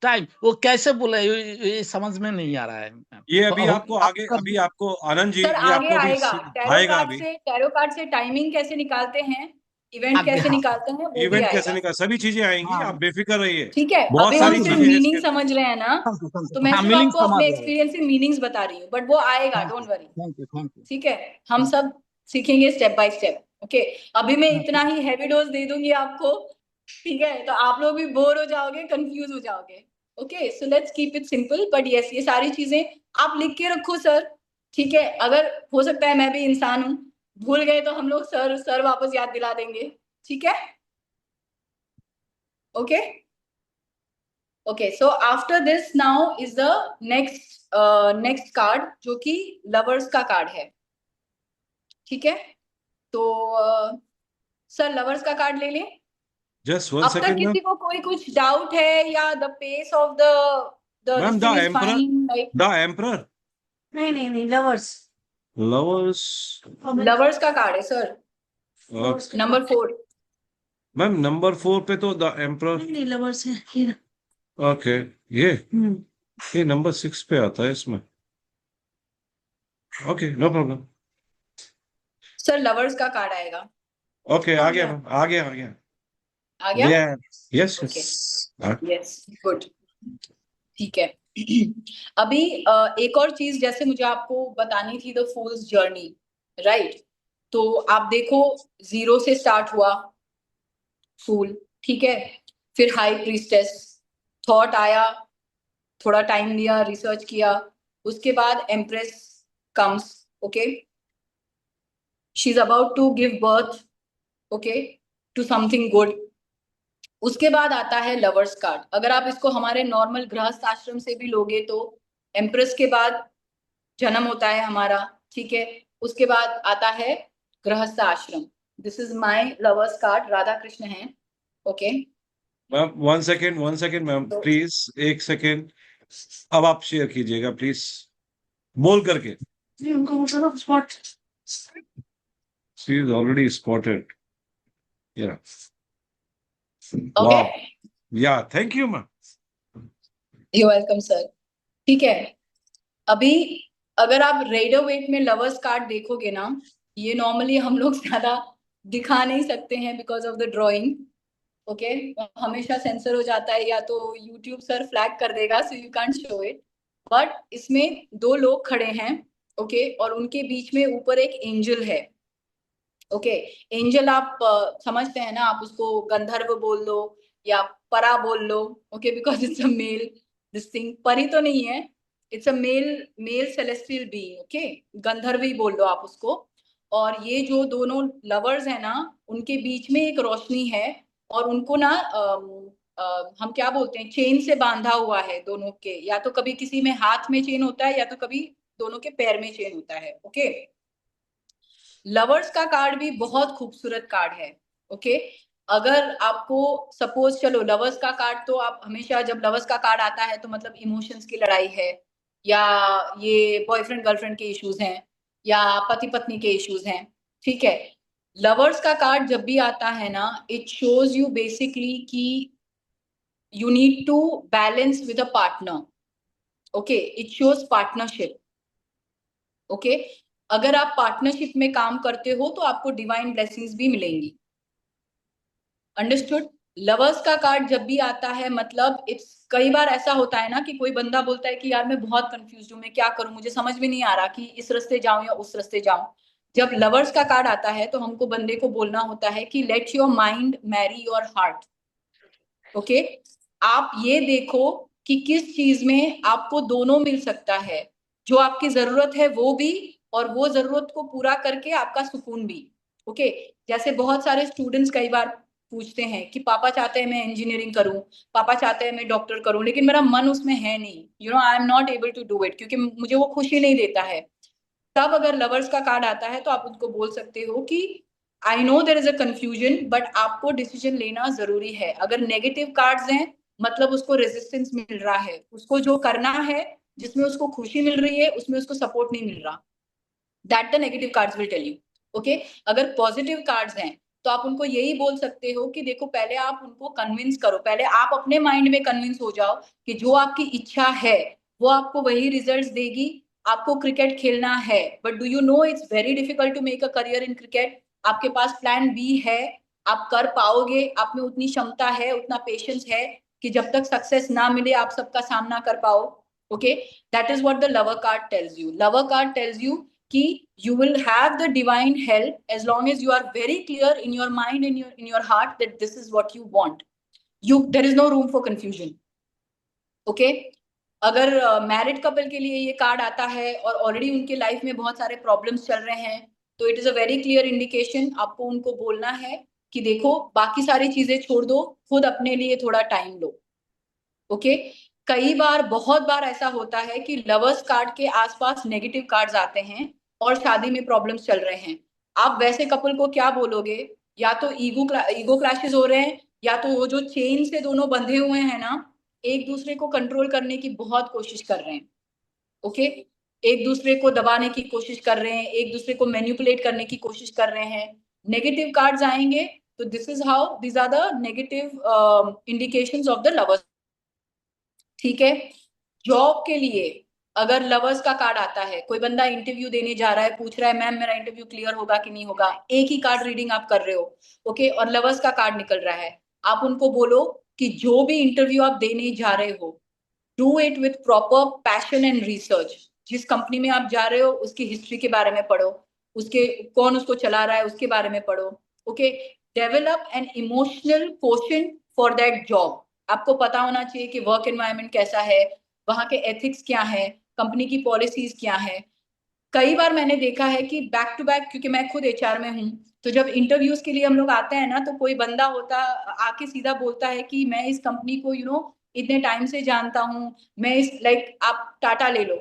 टाइम, वो कैसे बोला है, ये समझ में नहीं आ रहा है। ये तो अभी आपको आप आगे, कर अभी आपको आनंद जी, सर ये आगे आपको अभी आएगा, आएगा अभी। टैरो कार्ड से टाइमिंग कैसे निकालते हैं, इवेंट आगे, कैसे हाँ निकालते हैं, वो भी इवेंट कैसे आएगा। निकल, सभी चीजें आएंगी, हाँ आप बेफिक्र रहिए। ठीक है, बहुत अभी हम सारी जरूर सिर्फ चीजें जरूर, हैं मीनिंग इसके। समझ रहे हैं ना, तो मैं हाँ सिर्फ मीनिंग आपको समझ अपने रहे हैं। एक्सपीरियंस से मीनिंग्स बता रही हूँ, बट वो आएगा, thank you don't worry. Thank you thank you. ठीक है, हम सब सीखेंगे स्टेप बाय स्टेप। ओके, अभी मैं इतना ही हैवी डोज दे दूंगी आपको, ठीक है, तो आप लोग भी बोर हो जाओगे, कंफ्यूज हो जाओगे। Okay, so let's keep it simple, but yes, ये सारी चीजें आप लिख के रखो सर। ठीक है, अगर हो सकता है मैं भी इंसान हूँ, भूल गए तो हम लोग सर वापस याद दिला देंगे। ठीक है, okay okay. So after this now is the next card, जो कि लवर्स का कार्ड है। ठीक है, तो सर लवर्स का कार्ड ले लें। जस्ट वन अब तक सेकेंड मैम। किसी को कोई कुछ डाउट है, या the pace of the ma'am this the thing is emperor, fine, like the emperor, नहीं नहीं नहीं, लवर्स। लवर्स। लवर्स का कार्ड है सर, नंबर 4। मैम नंबर 4 पे तो द एम्परर। नहीं नहीं, लवर्स है ये। ओके, ये नंबर 6 पे आता है इसमें। Okay, no problem. Sir lovers का कार्ड आएगा। ओके, आ आ गया गया। मैम, आ गया, आ गया। आ गया? Yes okay, yes. Yes, good. ठीक है। अभी एक और चीज जैसे मुझे आपको बतानी थी, द फूल्स जर्नी, राइट? तो आप देखो, 0 से स्टार्ट हुआ फूल, ठीक है, फिर हाई प्रीस्टेस, थॉट आया, थोड़ा टाइम लिया, रिसर्च किया, उसके बाद empress comes, okay, she is about to give birth, okay, to something good. उसके बाद आता है लवर्स कार्ड। अगर आप इसको हमारे नॉर्मल गृहस्थ आश्रम से भी लोगे तो एम्प्रेस के बाद जन्म होता है हमारा, ठीक है, उसके बाद आता है गृहस्थ आश्रम। This is my lovers card, Radha Krishna है, okay. Ma'am one second ma'am, तो प्लीज, एक सेकेंड। अब आप शेयर कीजिएगा प्लीज, बोल करके। नहीं, उनको मतलब spot. She is already spotted. या ओके, वाओ, या thank you ma'am. You welcome sir. ठीक है, अभी अगर आप रेडर वेट में लवर्स कार्ड देखोगे ना, ये नॉर्मली हम लोग ज्यादा दिखा नहीं सकते हैं because of the drawing, okay, हमेशा सेंसर हो जाता है, या तो यूट्यूब सर फ्लैग कर देगा, so you can't show it. But इसमें दो लोग खड़े हैं, ओके, और उनके बीच में ऊपर एक एंजल है, ओके। एंजल आप समझते हैं ना, आप उसको गंधर्व बोल लो या परा बोल लो, okay, because it's a male this thing. परी तो नहीं है, it's a male celestial being, okay, Gandharva ही बोल लो आप उसको। और ये जो दोनों लवर्स है ना, उनके बीच में एक रोशनी है, और उनको ना हम क्या बोलते हैं, चेन से बांधा हुआ है दोनों के, या तो कभी किसी में हाथ में चेन होता है या तो कभी दोनों के पैर में चेन होता है, ओके। लवर्स का कार्ड भी बहुत खूबसूरत कार्ड है, ओके। अगर आपको सपोज, चलो लवर्स का कार्ड तो आप हमेशा, जब लवर्स का कार्ड आता है तो मतलब इमोशंस की लड़ाई है, या ये बॉयफ्रेंड गर्लफ्रेंड के इश्यूज हैं, या पति पत्नी के इश्यूज हैं, ठीक है। लवर्स का कार्ड जब भी आता है ना, इट शोज यू बेसिकली कि you need to balance with a partner, okay, it shows partnership, okay. अगर आप पार्टनरशिप में काम करते हो तो आपको डिवाइन ब्लेसिंग्स भी मिलेंगी, अंडरस्टूड। लवर्स का कार्ड जब भी आता है, मतलब इट्स, कई बार ऐसा होता है ना कि कोई बंदा बोलता है कि यार मैं बहुत कंफ्यूज हूं, मैं क्या करूं, मुझे समझ में नहीं आ रहा कि इस रास्ते जाऊं या उस रास्ते जाऊं। जब लवर्स का कार्ड आता है तो हमको बंदे को बोलना होता है कि let your mind marry your heart, okay. आप ये देखो कि किस चीज में आपको दोनों मिल सकता है, जो आपकी जरूरत है वो भी, और वो जरूरत को पूरा करके आपका सुकून भी, ओके। जैसे बहुत सारे स्टूडेंट्स कई बार पूछते हैं कि पापा चाहते हैं मैं इंजीनियरिंग करूं, पापा चाहते हैं मैं डॉक्टर करूं, लेकिन मेरा मन उसमें है नहीं, you know, I am not able to do it, क्योंकि मुझे वो खुशी नहीं देता है। तब अगर लवर्स का कार्ड आता है तो आप उनको बोल सकते हो कि I know there is a confusion, but आपको डिसीजन लेना जरूरी है। अगर नेगेटिव कार्ड्स हैं, मतलब उसको रेजिस्टेंस मिल रहा है, उसको जो करना है, जिसमें उसको खुशी मिल रही है, उसमें उसको सपोर्ट नहीं मिल रहा, that the negative cards will tell you, okay. अगर पॉजिटिव कार्ड्स हैं तो आप उनको यही बोल सकते हो कि देखो, पहले आप उनको कन्विंस करो, पहले आप अपने माइंड में कन्विंस हो जाओ कि जो आपकी इच्छा है वो आपको वही रिजल्ट्स देगी। आपको क्रिकेट खेलना है, but do you know it's very difficult to make a career in cricket. आपके पास प्लान बी है, आप कर पाओगे, आप में उतनी क्षमता है, उतना पेशेंस है कि जब तक सक्सेस ना मिले आप सबका सामना कर पाओ, okay. That is what the lover card tells you. Lover card tales you कि you will have the divine help as long as you are very clear in your mind, in your heart, that this is what you want. There is no room for confusion, okay. अगर married couple के लिए ये card आता है और already उनके life में बहुत सारे प्रॉब्लम्स चल रहे हैं, तो it is a very clear indication, आपको उनको बोलना है कि देखो बाकी सारी चीजें छोड़ दो, खुद अपने लिए थोड़ा टाइम लो, ओके। कई बार, बहुत बार ऐसा होता है कि लवर्स कार्ड के आसपास नेगेटिव कार्ड्स आते हैं और शादी में प्रॉब्लम्स चल रहे हैं। आप वैसे कपल को क्या बोलोगे, या तो ईगो क्लैशेस हो रहे हैं, या तो वो जो चेन से दोनों बंधे हुए हैं ना, एक दूसरे को कंट्रोल करने की बहुत कोशिश कर रहे हैं, ओके। एक दूसरे को दबाने की कोशिश कर रहे हैं, एक दूसरे को मैनिपुलेट करने की कोशिश कर रहे हैं। नेगेटिव कार्ड्स आएंगे तो this is how, this are the negative indications of the lovers, ठीक है। जॉब के लिए अगर लवर्स का कार्ड आता है, कोई बंदा इंटरव्यू देने जा रहा है, पूछ रहा है मैम मेरा इंटरव्यू क्लियर होगा कि नहीं होगा, एक ही कार्ड रीडिंग आप कर रहे हो, ओके, और लवर्स का कार्ड निकल रहा है, आप उनको बोलो कि जो भी इंटरव्यू आप देने जा रहे हो, do it with proper passion and research. जिस कंपनी में आप जा रहे हो उसकी हिस्ट्री के बारे में पढ़ो, उसके कौन उसको चला रहा है उसके बारे में पढ़ो, okay. Develop an emotional quotient for that job. आपको पता होना चाहिए कि वर्क एनवायरनमेंट कैसा है, वहां के एथिक्स क्या है, कंपनी की पॉलिसीज क्या है। कई बार मैंने देखा है कि बैक टू बैक, क्योंकि मैं खुद एचआर में हूँ, तो जब इंटरव्यूज के लिए हम लोग आते हैं ना, तो कोई बंदा होता आके सीधा बोलता है कि मैं इस कंपनी को इतने टाइम से जानता हूँ, मैं इस लाइक आप टाटा ले लो,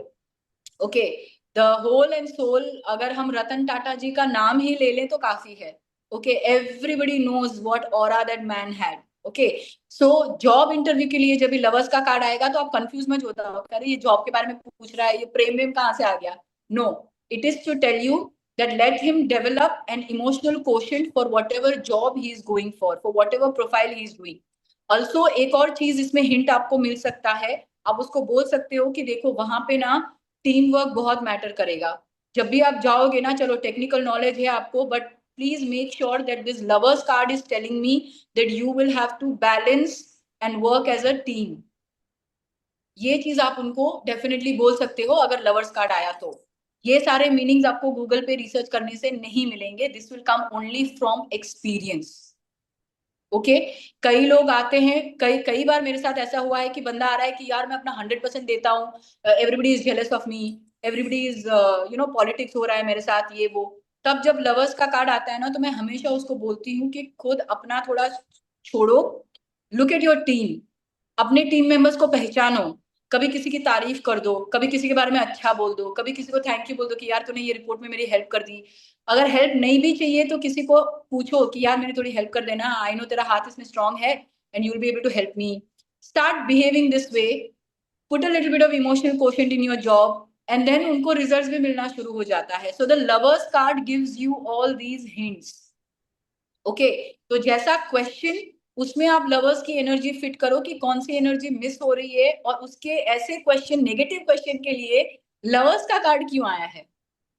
okay, the whole and sole, अगर हम रतन टाटा जी का नाम ही ले लें तो काफी है, okay. Everybody knows what aura that man had, okay. So job interview के लिए जब भी लवर्स का कार्ड आएगा तो आप कंफ्यूज मत होता हो, अरे ये जॉब के बारे में पूछ रहा है, ये प्रेम में कहाँ से आ गया। No, it is to tell you that let him develop an emotional quotient for whatever job he is going for whatever profile he is doing. Also एक और चीज इसमें हिंट आपको मिल सकता है, आप उसको बोल सकते हो कि देखो वहां पे ना टीम वर्क बहुत मैटर करेगा। जब भी आप जाओगे ना, चलो टेक्निकल नॉलेज है आपको, but please make sure that this lovers card is telling me that you will have to balance and work as a team. ये चीज आप उनको डेफिनेटली बोल सकते हो अगर लवर्स कार्ड आया तो। ये सारे मीनिंग्स आपको गूगल पे रिसर्च करने से नहीं मिलेंगे, this will come only from experience. Okay कई लोग आते हैं, कई बार मेरे साथ ऐसा हुआ है कि बंदा आ रहा है कि यार मैं अपना 100% देता हूँ, everybody is jealous of me, everybody is politics हो रहा है मेरे साथ ये वो। तब जब लवर्स का कार्ड आता है ना, तो मैं हमेशा उसको बोलती हूँ कि खुद अपना थोड़ा छोड़ो, लुक एट योर टीम, अपने टीम मेंबर्स को पहचानो, कभी किसी की तारीफ कर दो, कभी किसी के बारे में अच्छा बोल दो, कभी किसी को थैंक यू बोल दो कि यार तूने ये रिपोर्ट में मेरी हेल्प कर दी। अगर हेल्प नहीं भी चाहिए तो किसी को पूछो कि यार मेरी थोड़ी हेल्प कर देना, आई नो तेरा हाथ इसमें स्ट्रांग है and you will be able to help me. Start behaving this way, put a little bit of emotional quotient in your job, and then उनको रिजल्ट्स भी मिलना शुरू हो जाता है। So the lovers card gives you all these hints. Okay तो जैसा question, उसमें आप लवर्स की एनर्जी फिट करो कि कौन सी एनर्जी मिस हो रही है, और उसके ऐसे क्वेश्चन, नेगेटिव क्वेश्चन के लिए लवर्स का कार्ड क्यों आया है।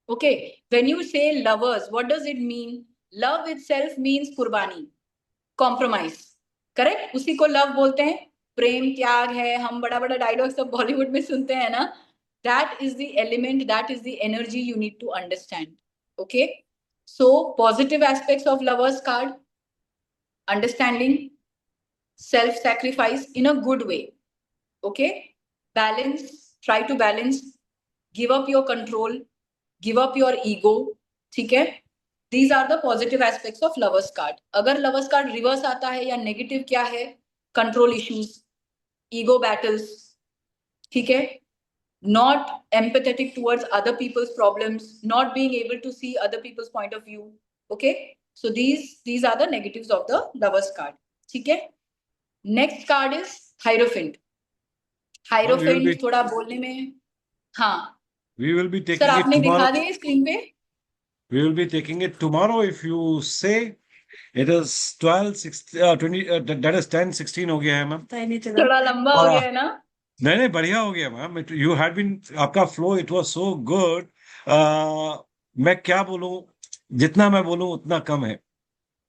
ओके व्हेन यू से lovers, what does it mean? Love itself means कुर्बानी, कॉम्प्रोमाइज, करेक्ट, उसी को लव बोलते हैं। प्रेम त्याग है, हम बड़ा बड़ा डायलॉग सब बॉलीवुड में सुनते हैं ना, that is the element, that is the energy you need to understand. Okay so positive aspects of lovers card, understanding, self-sacrifice in a good way. Okay, balance, try to balance, give up your control, give up your ego. ठीक है, these are the positive aspects of lovers card. अगर lovers card reverse आता है या negative क्या है? control issues, ego battles, ठीक है, not empathetic towards other people's problems, not being able to see other people's point of view. Okay, so these are the negatives of the lovers card. ठीक है, next card is hierophant. Ma'am, we will be hierophant थोड़ा बोलने में, हाँ sir taking it आपने tomorrow. दिखा दिए screen पे। We will be taking it tomorrow if you say it is 12, 16, 20, that is 10, 16 हो गया है मैम। पता ही नहीं चला। थोड़ा लंबा हो गया है ना। नहीं नहीं बढ़िया हो गया मैम, यू हैड बीन, आपका flow it was so good. मैं क्या बोलूं, जितना मैं बोलूं उतना कम है।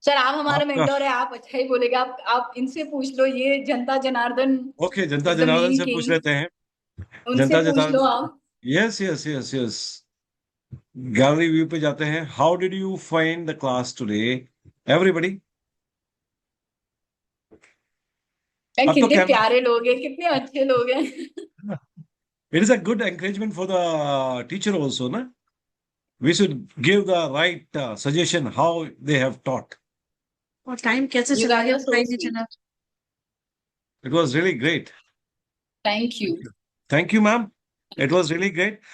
सर आप हमारे आपका मेंटोर है, आप अच्छा ही बोलेगा, आप इनसे पूछ लो, ये जनता Janardan okay, Janata is the Janardan main से पूछ किंग, लेते हैं। उनसे जनता पूछ जनार्दन, लो आप। Yes yes yes yes, gallery view पे जाते हैं। How did you find the class today everybody? अब तो कितने कैमरा, प्यारे लोग हैं, कितने अच्छे लोग हैं। it is a good encouragement for the teacher also, na? We should give the right suggestion how they have taught. और टाइम कैसे You चला guys गया are पता ही so नहीं sweet. चला। It was really great. Thank you. Thank you, ma'am. It was really great.